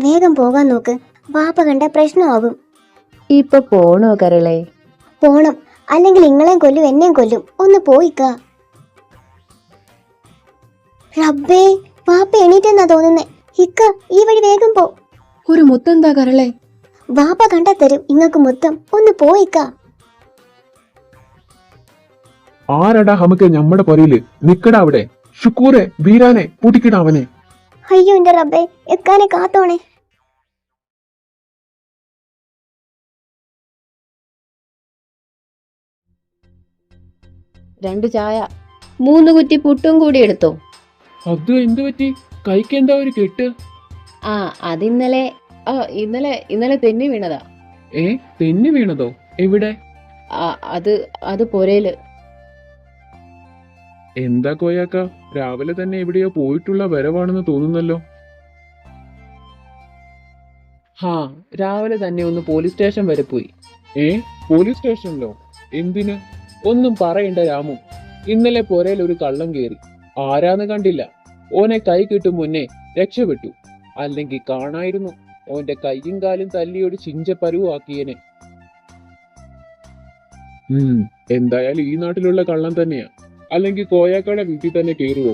S2: വേഗം പോകാൻ നോക്ക്. വാപ്പ കണ്ട പ്രശ്നമാകും.
S3: ഇപ്പൊ പോണോ കരളെ?
S2: പോണം, അല്ലെങ്കിൽ നിങ്ങളെയും കൊല്ലും എന്നെയും കൊല്ലും. ഒന്ന് പോയിക്ക. റബ്ബേ, വാപ്പ എണീറ്റെന്നാ തോന്നുന്നേ. ഇക്ക, ഈ വഴി വേഗം പോ.
S3: ഒരു മുത്തെന്താ കരളെ?
S2: വാപ്പ കണ്ടാ തരും ഇങ്ങക്ക് മുത്തം. ഒന്ന് പോയിക്ക.
S6: ആരടാ നമുക്ക് നമ്മുടെ പൊരയില് നിക്കടാ അവിടെ. ഷുക്കൂറെ, വീരാനെ പൂട്ടിക്കിടാ അവനെ.
S2: അയ്യോ എന്റെ റബ്ബേ, എക്കാനെ കാത്തോണേ.
S3: രണ്ട് ചായ, 3 കുറ്റി പുട്ടും കൂടി എടുത്തോ.
S6: അത് എന്ത് പറ്റി? കൈക്ക് എന്താ ഒരു കെട്ട്?
S3: ആ, അതിന്നലെ ഇന്നലെ തെന്നി വീണതാ.
S6: തെന്നി വീണതോ? എവിടെ?
S3: അത് പൊരയില്.
S6: എന്താ കോയാക്ക, രാവിലെ തന്നെ എവിടെയോ പോയിട്ടുള്ള വരവാണെന്ന് തോന്നുന്നല്ലോ.
S1: രാവിലെ തന്നെ ഒന്ന് പോലീസ് സ്റ്റേഷൻ വരെ പോയി.
S6: പോലീസ് സ്റ്റേഷനിലോ? എന്തിന്?
S1: ഒന്നും പറയണ്ട രാമു, ഇന്നലെ പൊരയിൽ ഒരു കള്ളം കേറി. ആരാന്ന് കണ്ടില്ല. ഓനെ കൈ കിട്ടും മുന്നേ രക്ഷപ്പെട്ടു. അല്ലെങ്കിൽ കാണായിരുന്നു ഓന്റെ കൈയും കാലും തല്ലിയൊരു ചിഞ്ചപ്പരുവാക്കിയനെ.
S6: എന്തായാലും ഈ നാട്ടിലുള്ള കള്ളം തന്നെയാ. അല്ലെങ്കിൽ കോയാക്കയുടെ വീട്ടിൽ തന്നെ കേറുവോ?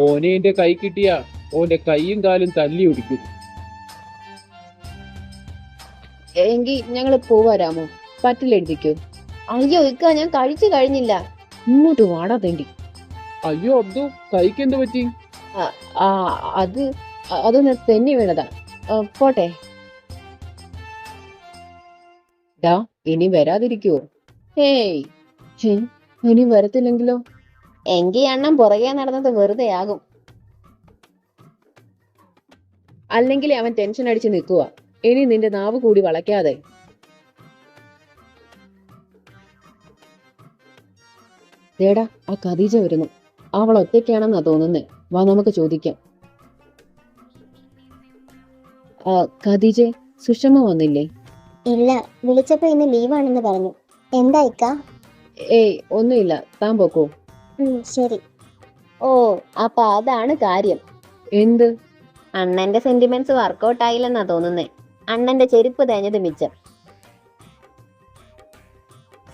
S1: ഓനെ എന്റെ കൈ കിട്ടിയാ ഓന്റെ കൈയും കാലും തല്ലി ഒടിക്കും.
S3: എങ്കിൽ ഞങ്ങള് പോവാരാമോ? പറ്റിലെഴുതിക്കോ. അയ്യോ ഇക്ക, ഞാൻ കഴിച്ചു കഴിഞ്ഞില്ല. ഇങ്ങോട്ട് വാടാ തേണ്ടി.
S1: അയ്യോ അബ്ദു, കൈക്ക് എന്ത് പറ്റി?
S3: അത് തെന്നി വീണതാ. പോട്ടെ. ഇനി വരാതിരിക്കുവോ? ഇനി വരത്തില്ലെങ്കിലോ? എങ്കി അണ്ണൻ പുറകെ നടന്നത് വെറുതെ ആകും. അല്ലെങ്കിൽ അവൻ ടെൻഷൻ അടിച്ച് നിൽക്കുക. ഇനി നിന്റെ നാവ് കൂടി വളയ്ക്കാതെ. ദേടാ, ആ ഖദീജ വരുന്നു. അവൾ ഒറ്റയ്ക്കാണെന്നാ തോന്നുന്നേ. വാ, നമുക്ക് ചോദിക്കാം. ഖദീജെ, സുഷമ വന്നില്ലേ?
S2: ഇല്ല, വിളിച്ചപ്പോ ഇന്ന് ലീവാണെന്ന് പറഞ്ഞു. എന്താ ഇക്ക?
S3: ഒന്നുമില്ല, താൻ പോക്കോ.
S2: ശരി.
S3: ഓ, അപ്പൊ അതാണ് കാര്യം.
S1: എന്ത്?
S3: അണ്ണന്റെ സെന്റിമെന്റ്സ് വർക്കൗട്ട് ആയില്ലെന്നാ തോന്നുന്നേ. അണ്ണന്റെ ചെരുപ്പ് തേഞ്ഞത് മിച്ചം.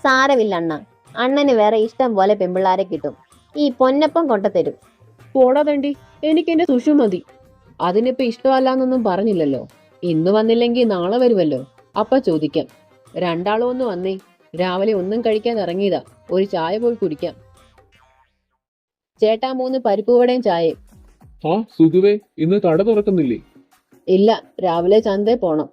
S3: സാരമില്ല അണ്ണ, അണ്ണന് വേറെ ഇഷ്ടം പോലെ പെമ്പിള്ളാരെ കിട്ടും. ഈ പൊന്നപ്പം കൊണ്ടത്തരും.
S1: പോടാ തണ്ടി, എനിക്ക് എന്റെ സുഷു മതി.
S3: അതിനിപ്പോ ഇഷ്ടമല്ലാന്നൊന്നും പറഞ്ഞില്ലല്ലോ. ഇന്ന് വന്നില്ലെങ്കിൽ നാളെ വരുമല്ലോ. അപ്പ ചോദിക്കാം. രണ്ടാളും ഒന്ന് വന്നേ. രാവിലെ ഒന്നും കഴിക്കാൻ ഇറങ്ങിയതാ. ഒരു ചായ പോയി കുടിക്കാം. ചേട്ടാ, 3 പരിപ്പുവടയും ചായയും.
S6: സുധുവേ, ഇന്ന് കട തുറക്കുന്നില്ലേ?
S3: ഇല്ല, രാവിലെ ചന്തേ പോണം.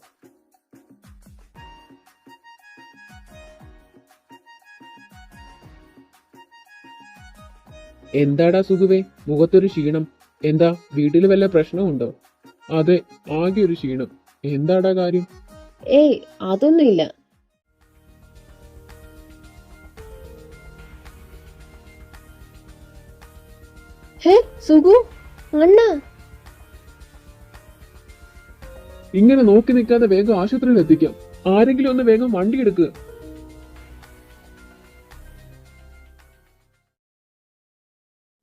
S6: എന്താടാ സുധുവേ, മുഖത്തൊരു ക്ഷീണം? എന്താ, വീട്ടിൽ വല്ല പ്രശ്നമുണ്ടോ? അതെ, ആകെ ഒരു ക്ഷീണം. എന്താടാ കാര്യം?
S3: അതൊന്നുമില്ല. സുഗു, അണ്ണ.
S6: ഇങ്ങനെ നോക്കി നിൽക്കാതെ വേഗം ആശുപത്രിയിൽ എത്തിക്കാം. ആരെങ്കിലും ഒന്ന് വേഗം വണ്ടി എടുക്കുക.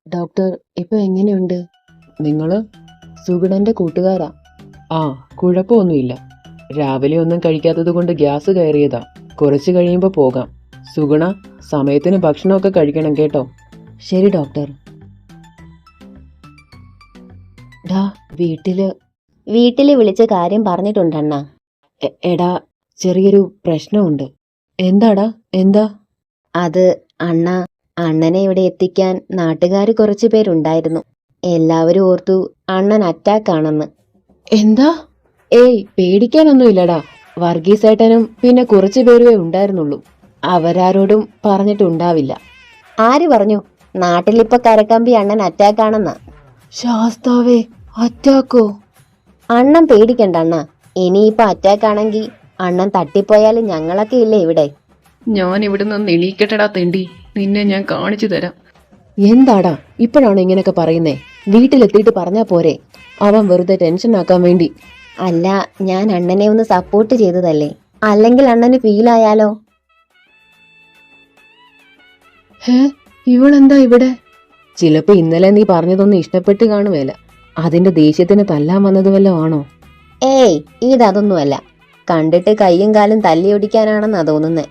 S3: ഡോക്ടർ ഇപ്പൊ എങ്ങനെയുണ്ട്? നിങ്ങള് സുഗുണന്റെ കൂട്ടുകാരാ. ആ, കുഴപ്പമൊന്നുമില്ല. രാവിലെ ഒന്നും കഴിക്കാത്തത് കൊണ്ട് ഗ്യാസ് കയറിയതാ. കുറച്ച് കഴിയുമ്പോ പോകാം. സുഗുണ, സമയത്തിന് ഭക്ഷണമൊക്കെ കഴിക്കണം കേട്ടോ. ശരി ഡോക്ടർ.
S2: വീട്ടില് വിളിച്ച് കാര്യം പറഞ്ഞിട്ടുണ്ടണ്ണ.
S3: എടാ, ചെറിയൊരു പ്രശ്നമുണ്ട്. എന്താടാ? എന്താ?
S2: അത് അണ്ണനെ ഇവിടെ എത്തിക്കാൻ നാട്ടുകാർ കുറച്ചു പേരുണ്ടായിരുന്നു. എല്ലാവരും ഓർത്തു അണ്ണൻ അറ്റാക്ക് ആണെന്ന്.
S3: എന്താ? ഏയ്, പേടിക്കാനൊന്നുമില്ലടാ. വർഗീസേട്ടനും പിന്നെ കുറച്ചു പേരുവേ ഉണ്ടായിരുന്നുള്ളൂ. അവരാരോടും പറഞ്ഞിട്ടുണ്ടാവില്ല.
S2: ആര് പറഞ്ഞു? നാട്ടിലിപ്പൊ കരക്കമ്പി അണ്ണൻ അറ്റാക്ക് ആണെന്നാ.
S3: ശാസ്താവേ, അറ്റാക്കോ?
S2: അണ്ണൻ പേടിക്കണ്ട അണ്ണ. ഇനിയിപ്പൊ അറ്റാക്ക് ആണെങ്കിൽ അണ്ണൻ തട്ടിപ്പോയാലും ഞങ്ങളൊക്കെ ഇല്ലേ ഇവിടെ.
S3: ഞാൻ ഇവിടെ നിന്ന് എണീക്കട്ടടാ തെണ്ടി. നിന്നെ ഞാൻ കാണിച്ചു തരാം. എന്താടാ ഇപ്പോഴാണ് ഇങ്ങനെയൊക്കെ പറയുന്നേ? വീട്ടിലെത്തിയിട്ട് പറഞ്ഞാ പോരെ? അവൻ വെറുതെ ടെൻഷൻ ആക്കാൻ വേണ്ടി.
S2: അല്ല, ഞാൻ അണ്ണനെ ഒന്ന് സപ്പോർട്ട് ചെയ്തതല്ലേ. അല്ലെങ്കിൽ അണ്ണന് ഫീലായാലോ?
S3: ഇവളെന്താ ഇവിടെ? ചിലപ്പോ ഇന്നലെ നീ പറഞ്ഞതൊന്നും ഇഷ്ടപ്പെട്ട് കാണുവേല. അതിന്റെ ദേഷ്യത്തിന് തല്ലാൻ വന്നത് വല്ലതും ആണോ?
S2: ഏയ്, ഇതൊന്നുമല്ല. കണ്ടിട്ട് കയ്യും കാലും തല്ലിയൊടിക്കാനാണെന്നാ തോന്നുന്നേ.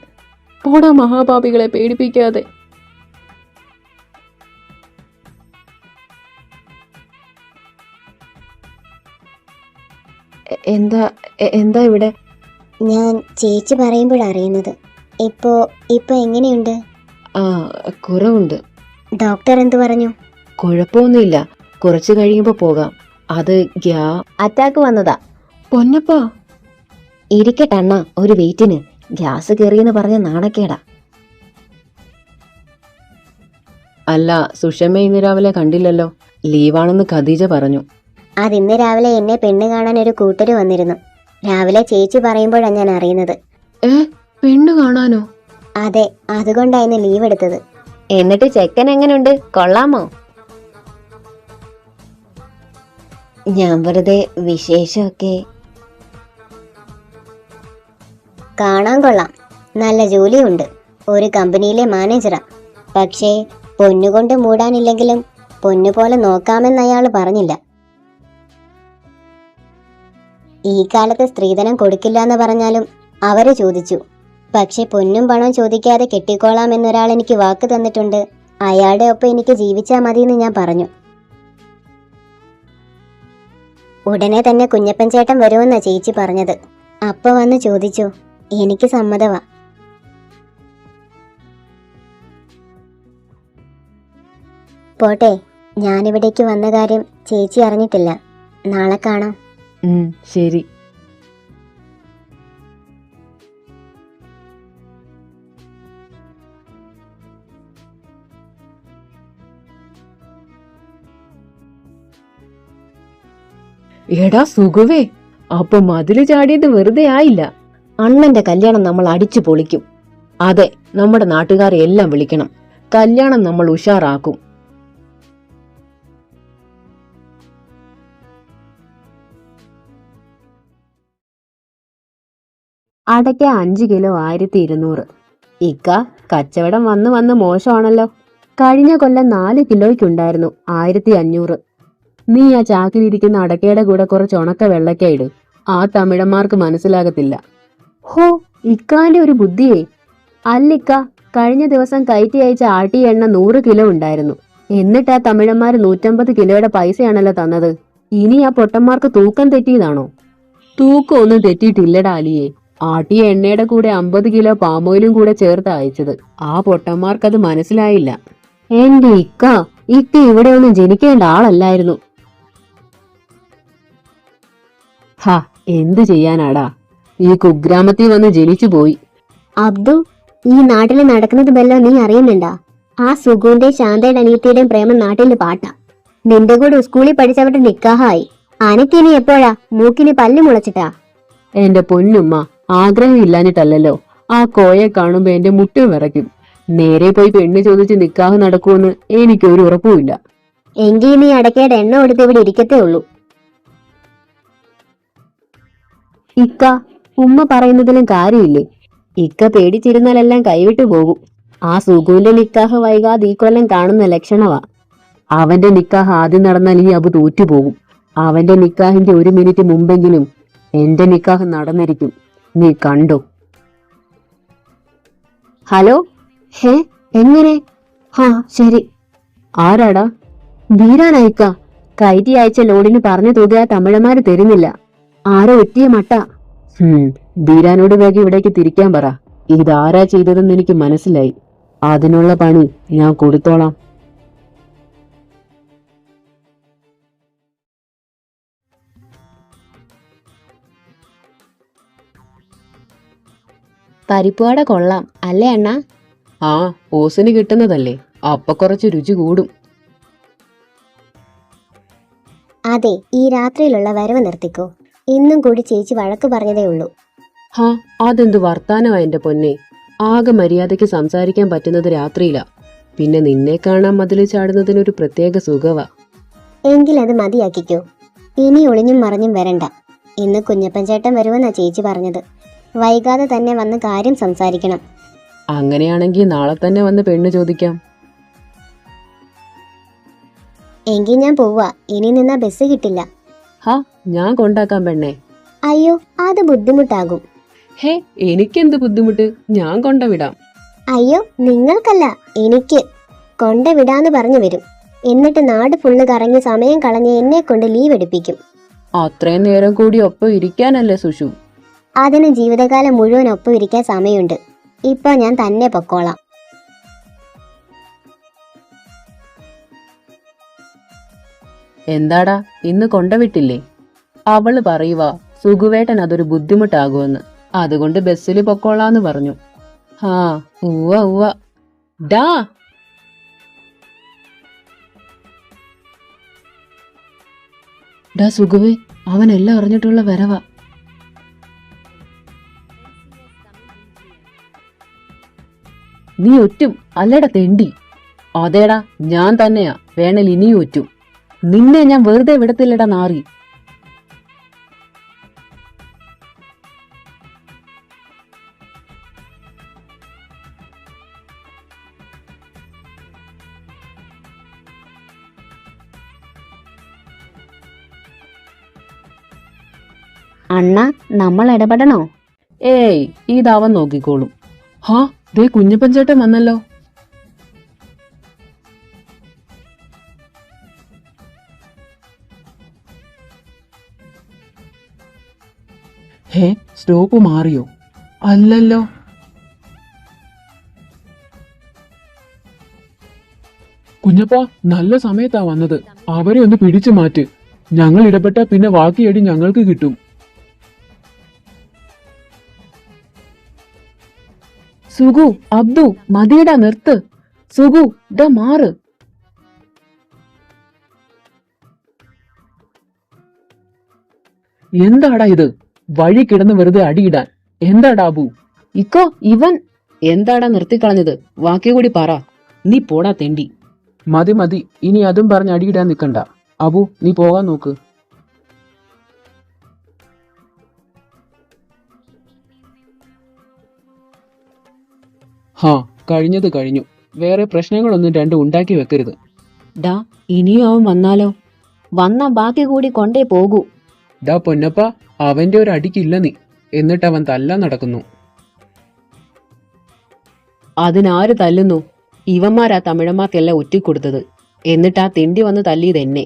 S3: പോടാ മഹാപാപികളെ പേടിപ്പിക്കാതെ. എന്താ ഇവിടെ?
S2: ഞാൻ ചേച്ചി പറയുമ്പോഴറിയുന്നത്. ഇപ്പൊ എങ്ങനെയുണ്ട്?
S3: ആ, കുറവുണ്ട്.
S2: ഡോക്ടർ എന്തു പറഞ്ഞു?
S3: കുഴപ്പമൊന്നുമില്ല, കുറച്ച് കഴിയുമ്പോ പോകാം. അത്
S2: അറ്റാക്ക് വന്നതാ.
S3: പൊന്നപ്പാ,
S2: ഇരിക്കട്ടെ അണ്ണ, ഒരു വെയിറ്റിന്. ഗ്യാസ് കയറിയെന്ന് പറഞ്ഞ നാണക്കേടാ.
S3: അല്ല, സുഷമ ഇന്ന് രാവിലെ കണ്ടില്ലല്ലോ. ലീവാണെന്ന് ഖദീജ പറഞ്ഞു.
S2: അതിന്ന് രാവിലെ എന്നെ പെണ്ണ് കാണാൻ ഒരു കൂട്ടര് വന്നിരുന്നു. രാവിലെ ചേച്ചി പറയുമ്പോഴാണ് ഞാൻ അറിയുന്നത്.
S3: പെണ്ണ് കാണാനോ?
S2: അതെ, അതുകൊണ്ടായിരുന്നു ലീവ് എടുത്തത്. എന്നിട്ട് ചെക്കൻ എങ്ങനെയുണ്ട്? കൊള്ളാമോ? ഞാൻ വെറുതെ വിശേഷമൊക്കെ. കാണാൻ കൊള്ളാം, നല്ല ജോലിയുണ്ട്. ഒരു കമ്പനിയിലെ മാനേജറാ. പക്ഷേ പൊന്നുകൊണ്ട് മൂടാനില്ലെങ്കിലും പൊന്നുപോലെ നോക്കാമെന്ന് അയാൾ പറഞ്ഞില്ല. ഈ കാലത്ത് സ്ത്രീധനം കൊടുക്കില്ല എന്ന് പറഞ്ഞാലും അവര് ചോദിച്ചു. പക്ഷെ പൊന്നും പണം ചോദിക്കാതെ കെട്ടിക്കോളാമെന്നൊരാൾ എനിക്ക് വാക്ക് തന്നിട്ടുണ്ട്. അയാളുടെ ഒപ്പം എനിക്ക് ജീവിച്ചാൽ മതിയെന്ന് ഞാൻ പറഞ്ഞു. ഉടനെ തന്നെ കുഞ്ഞപ്പൻ ചേട്ടൻ വരുമെന്നാ ചേച്ചി പറഞ്ഞത്. അപ്പ വന്ന് ചോദിച്ചു. എനിക്ക് സമ്മതമാ. പോട്ടെ, ഞാനിവിടേക്ക് വന്ന കാര്യം ചേച്ചി അറിഞ്ഞിട്ടില്ല. നാളെ കാണാം.
S3: ശരി. എടാ സുഖുവേ, അപ്പൊ മതില് ചാടിയത് വെറുതെ ആയില്ല. അണ്ണന്റെ കല്യാണം നമ്മൾ അടിച്ചു പൊളിക്കും. അതെ, നമ്മുടെ നാട്ടുകാരെ എല്ലാം വിളിക്കണം. കല്യാണം നമ്മൾ ഉഷാറാക്കും. അടയ്ക്ക 5 കിലോ 1200. ഇക്ക, കച്ചവടം വന്ന് മോശമാണല്ലോ. കഴിഞ്ഞ കൊല്ലം 4 കിലോയ്ക്കുണ്ടായിരുന്നു 1500. നീ ആ ചാക്കിലിരിക്കുന്ന അടക്കയുടെ കൂടെ കുറച്ച് ഉണക്ക വെള്ളക്ക ഇട്. ആ തമിഴന്മാർക്ക് മനസ്സിലാകത്തില്ല. ഹോ, ഇക്കാന്റെ ഒരു ബുദ്ധിയേ. അല്ലിക്ക, കഴിഞ്ഞ ദിവസം കയറ്റി അയച്ച ആട്ടിയ എണ്ണ 100 കിലോ ഉണ്ടായിരുന്നു. എന്നിട്ട് ആ തമിഴന്മാർ 150 കിലോയുടെ പൈസയാണല്ലോ തന്നത്. ഇനി ആ പൊട്ടന്മാർക്ക് തൂക്കം തെറ്റിയതാണോ? തൂക്കം ഒന്നും തെറ്റിയിട്ടില്ലടാ അലിയെ. ആട്ടിയ എണ്ണയുടെ കൂടെ 50 കിലോ പാമോയിലും കൂടെ ചേർത്ത് അയച്ചത്. ആ പൊട്ടന്മാർക്കത് മനസ്സിലായില്ല. എന്റെ ഇക്ക ഇവിടെ ഒന്നും ജനിക്കേണ്ട ആളല്ലായിരുന്നു. ഹാ, എന്തു ചെയ്യാനാടാ, ഈ കുഗ്രാമത്തിൽ വന്ന് ജനിച്ചു പോയി.
S2: അബ്ദു, ഈ നാട്ടിൽ നടക്കുന്നത് വല്ലതും നീ അറിയുന്നുണ്ടാ? ആ സുഗുന്റെ ശാന്തയുടെ അനിയത്തിയുടെയും പ്രേമം നാട്ടിൽ പാട്ടാ. നിന്റെ കൂടെ സ്കൂളിൽ പഠിച്ചവരുടെ നിക്കാഹായി. അനക്കിനി എപ്പോഴാ മൂക്കിന് പല്ല് മുളച്ചിട്ടാ?
S3: എന്റെ പൊന്നുമ്മ, ആഗ്രഹം ഇല്ലാഞ്ഞിട്ടല്ലല്ലോ. ആ കോയെ കാണുമ്പോ എന്റെ മുട്ടും വിറയ്ക്കും. നേരെ പോയി പെണ്ണ് ചോദിച്ച് നിക്കാഹ് നടക്കുമെന്ന് എനിക്കൊരു ഉറപ്പുമില്ല.
S2: എങ്കിൽ നീ അടക്കയുടെ എണ്ണ കൊടുത്ത് ഇവിടെ ഇരിക്കത്തേ ഉള്ളൂ. ഇക്ക, ഉമ്മ പറയുന്നതിലും കാര്യമില്ലേ? ഇക്ക പേടിച്ചിരുന്നാലെല്ലാം കൈവിട്ടു പോകും. ആ സുഖുവിന്റെ നിക്കാഹ് വൈകാതെ ഈ കൊല്ലം കാണുന്ന ലക്ഷണമാ. അവന്റെ നിക്കാഹ് ആദ്യം നടന്നാൽ ഈ അബു തോറ്റുപോകും. അവന്റെ നിക്കാഹിന്റെ 1 മിനിറ്റ് മുമ്പെങ്കിലും എന്റെ നിക്കാഹ് നടന്നിരിക്കും. നീ കണ്ടോ? ഹലോ, ഹേ, എങ്ങനെ? ഹാ, ശരി. ആരാടാ? ധീരാനായിക്ക. കയറ്റി അയച്ച ലോഡിന് പറഞ്ഞ തുക തമിഴന്മാര് തരുന്നില്ല. ആരോ ഒറ്റിയ മട്ട. ധീരാനോട് വേഗം ഇവിടേക്ക് തിരിക്കാൻ പറ. ഇതാരാ ചെയ്തതെന്ന് എനിക്ക് മനസ്സിലായി. അതിനുള്ള പണി ഞാൻ കൊടുത്തോളാം. പരിപ്പുവട കൊള്ളാം അല്ലേ അണ്ണ?
S3: ആ, ഓസിന് കിട്ടുന്നതല്ലേ, അപ്പൊ കുറച്ച് രുചി കൂടും.
S2: അതെ, ഈ രാത്രിയിലുള്ള വരവ് നിർത്തിക്കോ. ഇന്നും കൂടി ചേച്ചി വഴക്ക് പറഞ്ഞതേ ഉള്ളൂ.
S3: ഹാ, അതെന്ത് വർത്താനമാ എന്റെ പൊന്നെ. ആകെ മര്യാദയ്ക്ക് സംസാരിക്കാൻ പറ്റുന്നത് രാത്രിയിലാ. പിന്നെ നിന്നെ കാണാൻ മതില് ചാടുന്നതിനൊരു പ്രത്യേക സുഖവാ.
S2: എങ്കിലത് മതിയാക്കിക്കോ. ഇനി ഒളിഞ്ഞും മറഞ്ഞും വരണ്ട. ഇന്ന് കുഞ്ഞപ്പൻ ചേട്ടൻ വരുമെന്നാ ചേച്ചി പറഞ്ഞത്. വൈകാതെ തന്നെ വന്ന് കാര്യം സംസാരിക്കണം.
S3: അങ്ങനെയാണെങ്കിൽ നാളെ തന്നെ വന്ന് പെണ്ണ് ചോദിക്കാം.
S2: എങ്കിൽ ഞാൻ പോവാ. ഇനി നിന്നാ ബസ് കിട്ടില്ല.
S3: ഹാ, ഞാൻ കൊണ്ടാക്കാം പെണ്ണെ.
S2: അയ്യോ, അത് ബുദ്ധിമുട്ടാകും.
S3: ഹേ, എനിക്കെന്ത് ബുദ്ധിമുട്ട്, ഞാൻ കൊണ്ടുവിടാം.
S2: അയ്യോ, നിങ്ങൾക്കല്ല, എനിക്ക്. കൊണ്ടുവിടാന്ന് പറഞ്ഞു വരും. എന്നിട്ട് നാട് ഫുള്ള് കറങ്ങി സമയം കളഞ്ഞ് എന്നെ കൊണ്ട് ലീവ് എടുപ്പിക്കും.
S3: അത്രയും നേരം കൂടി ഒപ്പം ഇരിക്കാനല്ലേ സുഷു?
S2: അതിന് ജീവിതകാലം മുഴുവൻ ഒപ്പം ഇരിക്കാൻ സമയമുണ്ട്. ഇപ്പൊ ഞാൻ തന്നെ പൊക്കോളാം.
S3: എന്താടാ, ഇന്ന് കൊണ്ടുവിട്ടില്ലേ? അവള് പറയുവാ സുഖുവേട്ടൻ അതൊരു ബുദ്ധിമുട്ടാകുമെന്ന്. അതുകൊണ്ട് ബസ്സിൽ പൊക്കോളാന്ന് പറഞ്ഞു. ഹാ, ഉവ്വ ഉവ്വ. ഡാ, ഡാ സുഖുവേ, അവനെല്ലാം അറിഞ്ഞിട്ടുള്ള വരവാ. നീ ഒറ്റും അല്ലേടാ തെണ്ടി? അതേടാ, ഞാൻ തന്നെയാ. വേണൽ ഇനിയും ഒറ്റും. നിന്നെ ഞാൻ വെറുതെ വിടത്തില്ലടാ നാറി.
S2: അണ്ണ, നമ്മൾ ഇടപെടണോ?
S3: ഏയ്, ഇതവൻ നോക്കിക്കോളും. ഹാ, ദേ കുഞ്ഞപ്പൻ ചേട്ടൻ വന്നല്ലോ. ഹേ, സ്റ്റോപ്പ് മാറിയോ? അല്ലല്ലോ.
S6: കുഞ്ഞപ്പ, നല്ല സമയത്താ വന്നത്. അവരെ ഒന്ന് പിടിച്ചു മാറ്റ്. ഞങ്ങൾ ഇടപെട്ട പിന്നെ ബാക്കിയടി ഞങ്ങൾക്ക് കിട്ടും.
S3: സുഗു, അബ്ദു, മതിയടാ, നിർത്ത്. സുഗു, ഇതാ മാറ്.
S6: എന്താടാ ഇത്? വഴി കിടന്ന് വെറുതെ അടിയിടാൻ. എന്താടാ അബു?
S3: ഇക്കോ, ഇവൻ എന്താടാ നിർത്തിക്കളഞ്ഞത്? വാക്കി കൂടി പറ. നീ പോടാ തെണ്ടി.
S6: മതി മതി, ഇനി അതും പറഞ്ഞ് അടിയിടാൻ നിൽക്കണ്ട. അബു, നീ പോകാൻ നോക്ക്. ഹാ, കഴിഞ്ഞത് കഴിഞ്ഞു. വേറെ പ്രശ്നങ്ങളൊന്നും രണ്ടും ഉണ്ടാക്കി വെക്കരുത്.
S3: ഡാ, ഇനിയും അവൻ വന്നാലോ?
S2: വന്ന ബാക്കി കൂടി കൊണ്ടേ പോകൂ.
S6: ഡാ പൊന്നപ്പ, അവന്റെ ഒരു അടിക്കില്ല നീ. എന്നിട്ട് അവൻ തല്ലാൻ നടക്കുന്നു.
S3: അതിനാര് തല്ലുന്നു? ഇവന്മാരാ തമിഴന്മാർക്കെല്ലാം ഒറ്റിക്കൊടുത്തത്. എന്നിട്ട് ആ തിണ്ടി വന്ന് തല്ലിയത് എന്നെ.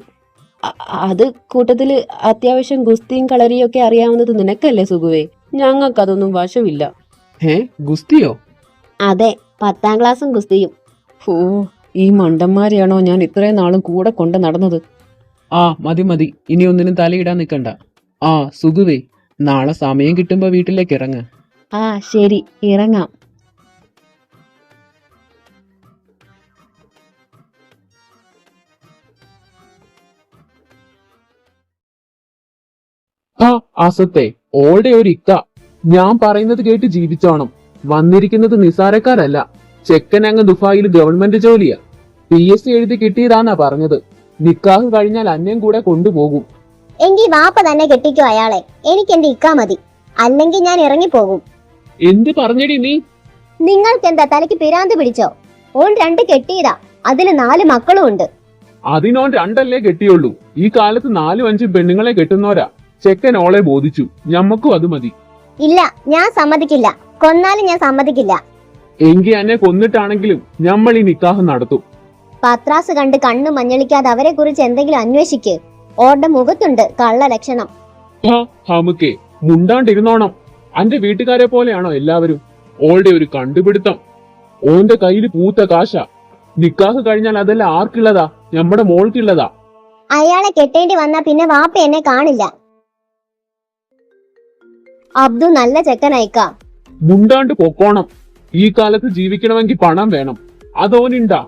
S3: അത് കൂട്ടത്തില് അത്യാവശ്യം ഗുസ്തിയും കളരിയും ഒക്കെ അറിയാവുന്നത് നിനക്കല്ലേ സുഖുവേ? ഞങ്ങൾക്കതൊന്നും വശമില്ല.
S6: ഗുസ്തിയോ?
S2: അതെ, 10ാം ക്ലാസ്സും ഗുസ്തിയും.
S3: ഓ, ഈ മണ്ടന്മാരെയാണോ ഞാൻ ഇത്രയും നാളും കൂടെ കൊണ്ട് നടന്നത്?
S6: ആ, മതി മതി, ഇനി ഒന്നിനും തലയിടാൻ നിൽക്കണ്ട. ആ സുഖുവേ, നാളെ സമയം കിട്ടുമ്പോ വീട്ടിലേക്ക് ഇറങ്ങ.
S2: ആ ശരി, ഇറങ്ങാം.
S6: ആ അസത്തെ, ഓളുടെ ഒരു ഇക്ക. ഞാൻ പറയുന്നത് കേട്ട് ജീവിച്ചോണം. വന്നിരിക്കുന്നത് നിസാരക്കാരല്ല. ചെക്കൻ അങ്ങ് ദുബായിൽ ഗവൺമെന്റ് ജോലിയാ. PSC എഴുതി കിട്ടിയതാന്നാ പറഞ്ഞത്. നിക്കാഹ് കഴിഞ്ഞാൽ അന്യം കൂടെ കൊണ്ടുപോകും.
S2: എങ്കിൽ വാപ്പ തന്നെ കെട്ടിക്കോ അയാളെ. എനിക്ക് എന്റെ ഇക്കാ മതി. അല്ലെങ്കിൽ ഞാൻ ഇറങ്ങിപ്പോകും.
S6: എന്ത് പറഞ്ഞടി നീ?
S2: നിങ്ങൾക്ക് എന്താ തലയ്ക്ക് പിരാന്ത് പിടിച്ചോ? ഓൻ 2 കെട്ടിയതാ, അതില് 4 മക്കളും ഉണ്ട്.
S6: അതിനോൻ 2 കെട്ടിയുള്ളൂ. ഈ കാലത്ത് 4-5 പെണ്ണുങ്ങളെ കെട്ടുന്നോരാ. ചെക്കൻ ഓളെ ബോധിച്ചു. ഞമ്മക്കും അത് മതി.
S2: ഇല്ല, ഞാൻ സമ്മതിക്കില്ല. കൊന്നാലും ഞാൻ സമ്മതിക്കില്ല.
S6: എങ്കി എന്നെ കൊന്നിട്ടാണെങ്കിലും ഞമ്മൾ ഈ നിക്കാഹ് നടത്തും.
S2: പത്രാസ് കണ്ട് കണ്ണു മഞ്ഞളിക്കാതെ അവരെ കുറിച്ച് എന്തെങ്കിലും അന്വേഷിക്ക്. ഓരുടെ മുഖത്തുണ്ട് കള്ള ലക്ഷണം.
S6: ഹമുക്കേ, മുണ്ടാണ്ടിരുന്നോണം. അന്റെ വീട്ടുകാരെ പോലെയാണോ എല്ലാവരും? ഓളുടെ ഒരു കണ്ടുപിടുത്തം. ഓന്റെ കയ്യിൽ പൂത്ത കാശ. നിക്കാഹ് കഴിഞ്ഞാൽ അതെല്ലാം ആർക്കുള്ളതാ? നമ്മുടെ മോൾക്കുള്ളതാ.
S2: അയാളെ കെട്ടേണ്ടി വന്നാ പിന്നെ വാപ്പ എന്നെ കാണില്ല. അബ്ദു നല്ല ചെക്കനയക്കാം.
S6: മുണ്ടാണ്ട് പൊക്കോണം. ഈ കാലത്ത് ജീവിക്കണമെങ്കിൽ പണം വേണം. അതോനുണ്ടാ?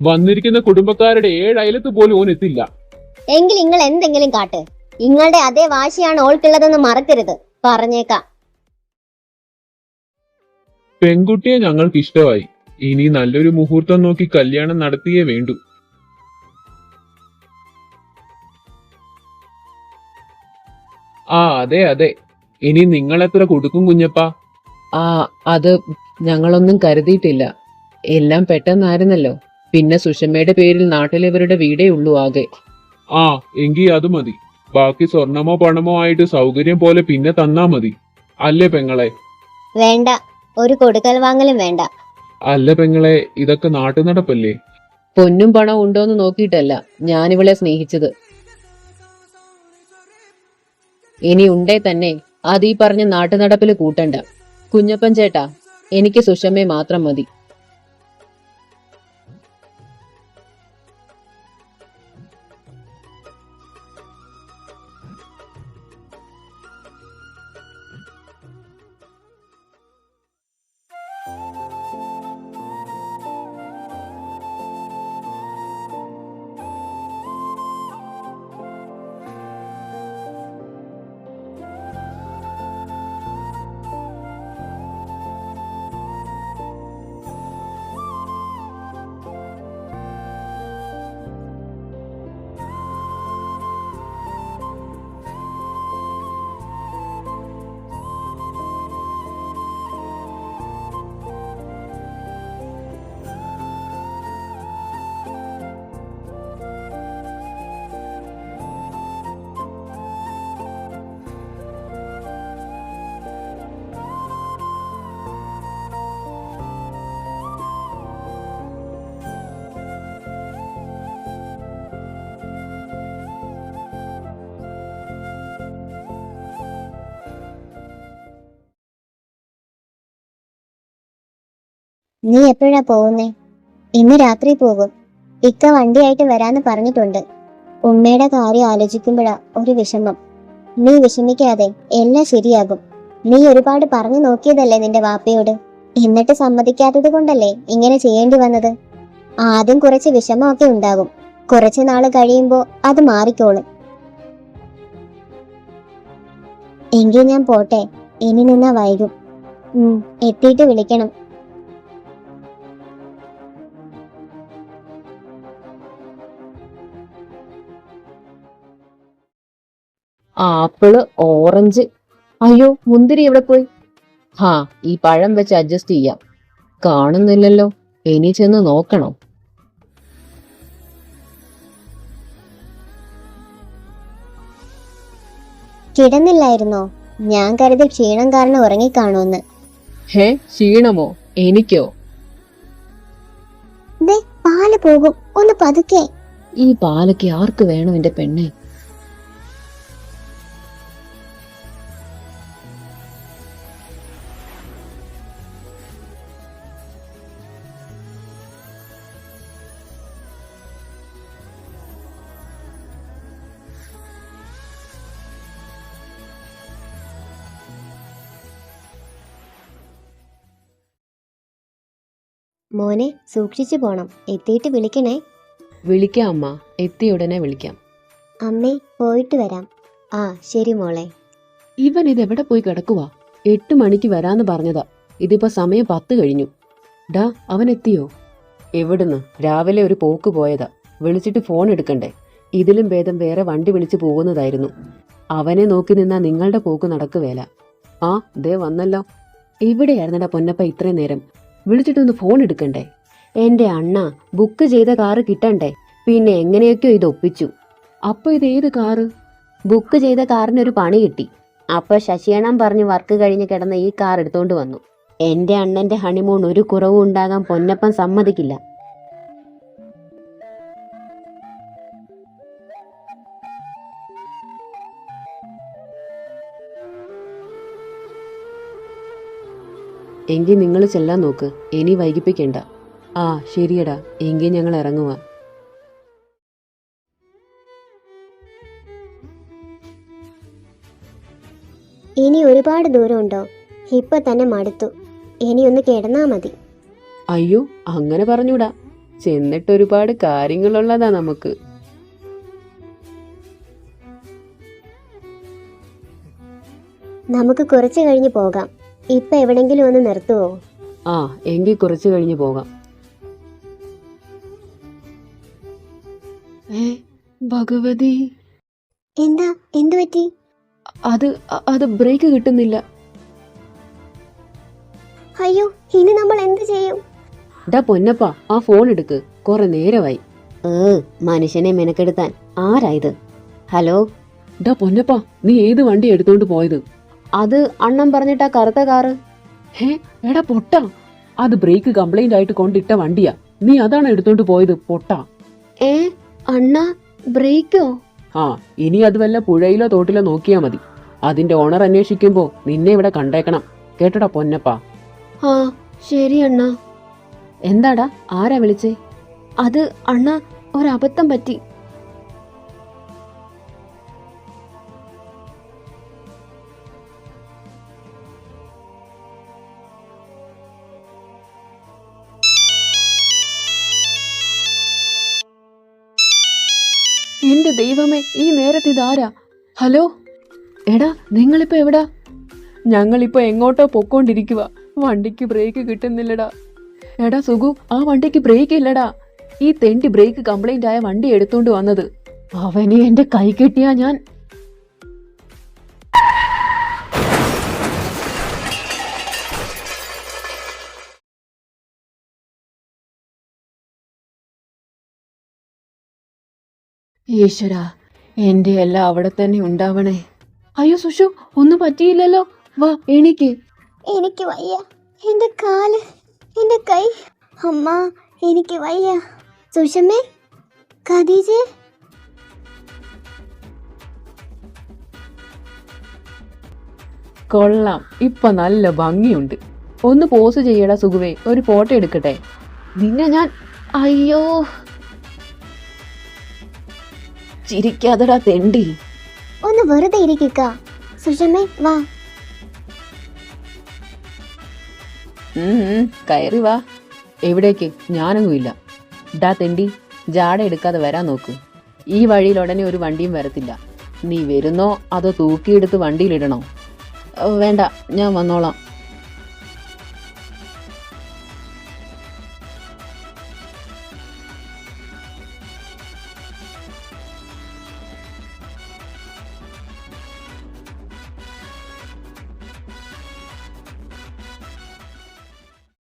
S6: വന്നിരിക്കുന്ന കുടുംബക്കാരുടെ 7 അയലത്ത് പോലും ഓൻ എത്തില്ല.
S2: എങ്കിൽ നിങ്ങൾ എന്തെങ്കിലും കാട്ട്. നിങ്ങളുടെ അതേ വാശിയാണ് ഓൾക്കുള്ളതെന്ന് മറക്കരുത്, പറഞ്ഞേക്കാം.
S6: പെൺകുട്ടിയെ ഞങ്ങൾക്ക് ഇഷ്ടമായി. ഇനി നല്ലൊരു മുഹൂർത്തം നോക്കി കല്യാണം നടത്തിയേ വേണ്ടു. അതെ അതെ. ഇനി നിങ്ങൾ എത്ര കൊടുക്കും കുഞ്ഞപ്പാ?
S3: അത് ഞങ്ങളൊന്നും കരുതിയിട്ടില്ല. എല്ലാം പെട്ടെന്നായിരുന്നല്ലോ. പിന്നെ സുഷമ്മയുടെ പേരിൽ നാട്ടിലിവരുടെ വീടേ ഉള്ളൂ ആകെ.
S6: എങ്കി അത് മതി. ബാക്കി സ്വർണമോ പണമോ ആയിട്ട് സൗകര്യം പോലെ പിന്നെ തന്നാ മതി. അല്ലേ പെങ്ങളെ?
S2: വേണ്ട, ഒരു കൊടുക്കൽ വാങ്ങലും വേണ്ട.
S6: അല്ല പെങ്ങളെ, ഇതൊക്കെ നാട്ടുനടപ്പല്ലേ?
S3: പൊന്നും പണം ഉണ്ടോന്ന് നോക്കിയിട്ടല്ല ഞാനിവളെ സ്നേഹിച്ചത്. ഇനി ഉണ്ടേ തന്നെ അത് ഈ പറഞ്ഞ നാട്ടുനടപ്പില് കൂട്ടണ്ട. കുഞ്ഞപ്പൻ ചേട്ടാ, എനിക്ക് സുഷമ്മയെ മാത്രം മതി.
S2: നീ എപ്പോഴാ പോകുന്നേ? ഇന്ന് രാത്രി പോകും. ഇക്ക വണ്ടിയായിട്ട് വരാന്ന് പറഞ്ഞിട്ടുണ്ട്. ഉമ്മയുടെ കാര്യം ആലോചിക്കുമ്പോഴാ ഒരു വിഷമം. നീ വിഷമിക്കാതെ, എല്ലാം ശരിയാകും. നീ ഒരുപാട് പറഞ്ഞു നോക്കിയതല്ലേ നിന്റെ വാപ്പയോട്, എന്നിട്ട് സമ്മതിക്കാത്തത് കൊണ്ടല്ലേ ഇങ്ങനെ ചെയ്യേണ്ടി വന്നത്. ആദ്യം കുറച്ച് വിഷമമൊക്കെ ഉണ്ടാകും. കുറച്ചു നാള് കഴിയുമ്പോ അത് മാറിക്കോളും. എങ്കിൽ ഞാൻ പോട്ടെ, ഇനി നിന്നാ വൈകും. എത്തിയിട്ട് വിളിക്കണം.
S3: Apple, orange. അയ്യോ, മുന്തിരി എവിടെ പോയി? ഈ പഴം വെച്ച് അഡ്ജസ്റ്റ് ചെയ്യാം. കാണുന്നില്ലല്ലോ, ഇനി ചെന്ന് നോക്കണം.
S2: കിടന്നില്ലായിരുന്നോ? ഞാൻ കരുതി ക്ഷീണം കാരണം ഉറങ്ങിക്കാണോന്ന്.
S3: ക്ഷീണമോ? എനിക്കോ?
S2: പാല് പോകും, ഒന്ന് പതുക്കെ.
S3: ഈ പാലൊക്കെ ആർക്ക് വേണം എന്റെ പെണ്ണെ?
S2: മോനെ, സൂക്ഷിച്ചു പോണം. എത്തിയിട്ട് വിളിക്കണേ.
S3: വിളിക്കാം അമ്മ, എത്തിയ ഉടനെ വിളിക്കാം.
S2: അമ്മേ, പോയിട്ട് വരാം. ശരി മോളെ.
S3: ഇവൻ ഇതെവിടെ പോയി കിടക്കുവാ? 8 മണിക്ക് വരാന്ന് പറഞ്ഞതാ. ഇതിപ്പോ സമയം 10 കഴിഞ്ഞു. ഡാ, അവൻ എത്തിയോ? എവിടുന്ന്? രാവിലെ ഒരു പോക്ക് പോയതാ. വിളിച്ചിട്ട് ഫോൺ എടുക്കണ്ടേ? ഇതിലും ഭേദം വേറെ വണ്ടി വിളിച്ച് പോകുന്നതായിരുന്നു. അവനെ നോക്കി നിന്നാ നിങ്ങളുടെ പോക്ക് നടക്കുവേല. ആ ദേ വന്നല്ലോ. ഇവിടെയായിരുന്നടാ പൊന്നപ്പ ഇത്രയും നേരം. വിളിച്ചിട്ടൊന്ന് ഫോൺ എടുക്കണ്ടേ?
S2: എന്റെ അണ്ണ, ബുക്ക് ചെയ്ത കാറ് കിട്ടണ്ടേ? പിന്നെ എങ്ങനെയൊക്കെയോ ഇത് ഒപ്പിച്ചു.
S3: അപ്പൊ ഇത് ഏത് കാറ്?
S2: ബുക്ക് ചെയ്ത കാറിനൊരു പണി കിട്ടി. അപ്പൊ ശശിയണ്ണൻ പറഞ്ഞ് വർക്ക് കഴിഞ്ഞ് കിടന്ന ഈ കാർ എടുത്തോണ്ട് വന്നു. എന്റെ അണ്ണന്റെ ഹണിമൂൺ ഒരു കുറവും ഉണ്ടാകാൻ പൊന്നപ്പൻ സമ്മതിക്കില്ല.
S3: എങ്കിൽ നിങ്ങൾ ചെല്ലാൻ നോക്ക്, ഇനി വൈകിപ്പിക്കണ്ട. ആ ശരിയടാ, എങ്കിൽ ഞങ്ങൾ ഇറങ്ങുക.
S2: ഇനി ഒരുപാട് ദൂരമുണ്ടോ? ഇപ്പൊ തന്നെ മടുത്തു. ഇനി ഒന്ന് കിടന്നാ മതി.
S3: അയ്യോ അങ്ങനെ പറഞ്ഞൂടാ, ചെന്നിട്ട് ഒരുപാട് കാര്യങ്ങളുള്ളതാ നമുക്ക്.
S2: നമുക്ക് കുറച്ച് കഴിഞ്ഞ് പോകാം. ഇപ്പൊ എവിടെങ്കിലും ഒന്ന് നിർത്തുവോ?
S3: ആ എങ്കിൽ കുറച്ച് കഴിഞ്ഞ് പോകാം. ഭഗവതി,
S2: എന്താ, എന്തു പറ്റി?
S3: അത് ബ്രേക്ക് കിട്ടുന്നില്ല.
S2: അയ്യോ, ഇനി നമ്മൾ എന്ത് ചെയ്യും?
S3: ഡാ പൊന്നപ്പ, ആ ഫോൺ എടുക്ക്, കുറെ നേരമായി.
S2: മനുഷ്യനെ മെനക്കെടുത്താൻ ആരായത്? ഹലോ.
S3: ഡാ പൊന്നപ്പ, നീ ഏത് വണ്ടി എടുത്തോണ്ട് പോയത്?
S2: അത് അണ്ണൻ പറഞ്ഞിട്ടാ കറുത്ത കാറ്.
S3: ഹേ എടാ പൊട്ടാ, അത് ബ്രേക്ക് കംപ്ലൈന്റ് ആയിട്ട് കൊണ്ടിട്ട വണ്ടിയാ. നീ അതാണ് എടുത്തോണ്ട് പോയത് പൊട്ടാ.
S2: അണ്ണ, ബ്രേക്കോ?
S3: ആ ഇനി അത് വല്ല പുഴയിലോ തോട്ടിലോ നോക്കിയാ മതി. അതിന്റെ ഓണർ അന്വേഷിക്കുമ്പോ നിന്നെ ഇവിടെ കണ്ടേക്കണം, കേട്ടോടാ പൊന്നപ്പ.
S2: ആ ശരി അണ്ണ.
S3: എന്താടാ, ആരാ വിളിച്ചേ?
S2: അത് അണ്ണ, ഒരബദ്ധം പറ്റി.
S3: എന്റെ ദൈവമേ, ഈ നേരത്ത് ഇതാരാ? ഹലോ എടാ, നിങ്ങളിപ്പോ എവിടാ? ഞങ്ങളിപ്പോ എങ്ങോട്ടോ പൊക്കോണ്ടിരിക്കുക. വണ്ടിക്ക് ബ്രേക്ക് കിട്ടുന്നില്ലടാ. എടാ സുഖു, ആ വണ്ടിക്ക് ബ്രേക്ക് ഇല്ലടാ. ഈ തെണ്ടി ബ്രേക്ക് കംപ്ലൈന്റ് ആയ വണ്ടി എടുത്തോണ്ട് വന്നത്. അവനെ എന്റെ കൈ കെട്ടിയാ ഞാൻ. ഈശ്വരാ, എന്റെ എല്ലാം അവിടെ തന്നെ ഉണ്ടാവണേ. അയ്യോ സുഷു, ഒന്നും പറ്റിയില്ലല്ലോ. വാ എണീക്ക്.
S2: എനിക്ക് വയ്യ. എന്റെ കാല്, എന്റെ കൈ. അമ്മ, എനിക്ക് വയ്യ. സുഷമേ, ഖദീജേ.
S3: കൊള്ളാം, ഇപ്പൊ നല്ല ഭംഗിയുണ്ട്. ഒന്ന് പോസ് ചെയ്യടാ സുഖുവേ, ഒരു ഫോട്ടോ എടുക്കട്ടെ. നിന്നെ ഞാൻ. അയ്യോ, ചിരിക്കാതെടാ തെണ്ടി.
S2: ഒന്ന് വെറുതെ ഇരിക്കുക. സുഷമേ വാ.
S3: കയറി വാ. എവിടേക്ക്? ഞാനൊന്നുമില്ല. ഡാ തെണ്ടി, ജാട എടുക്കാതെ വരാൻ നോക്ക്. ഈ വഴിയിൽ ഉടനെ ഒരു വണ്ടിയും വരത്തില്ല. നീ വരുന്നോ അതോ തൂക്കിയെടുത്ത് വണ്ടിയിലിടണോ? വേണ്ട, ഞാൻ വന്നോളാം.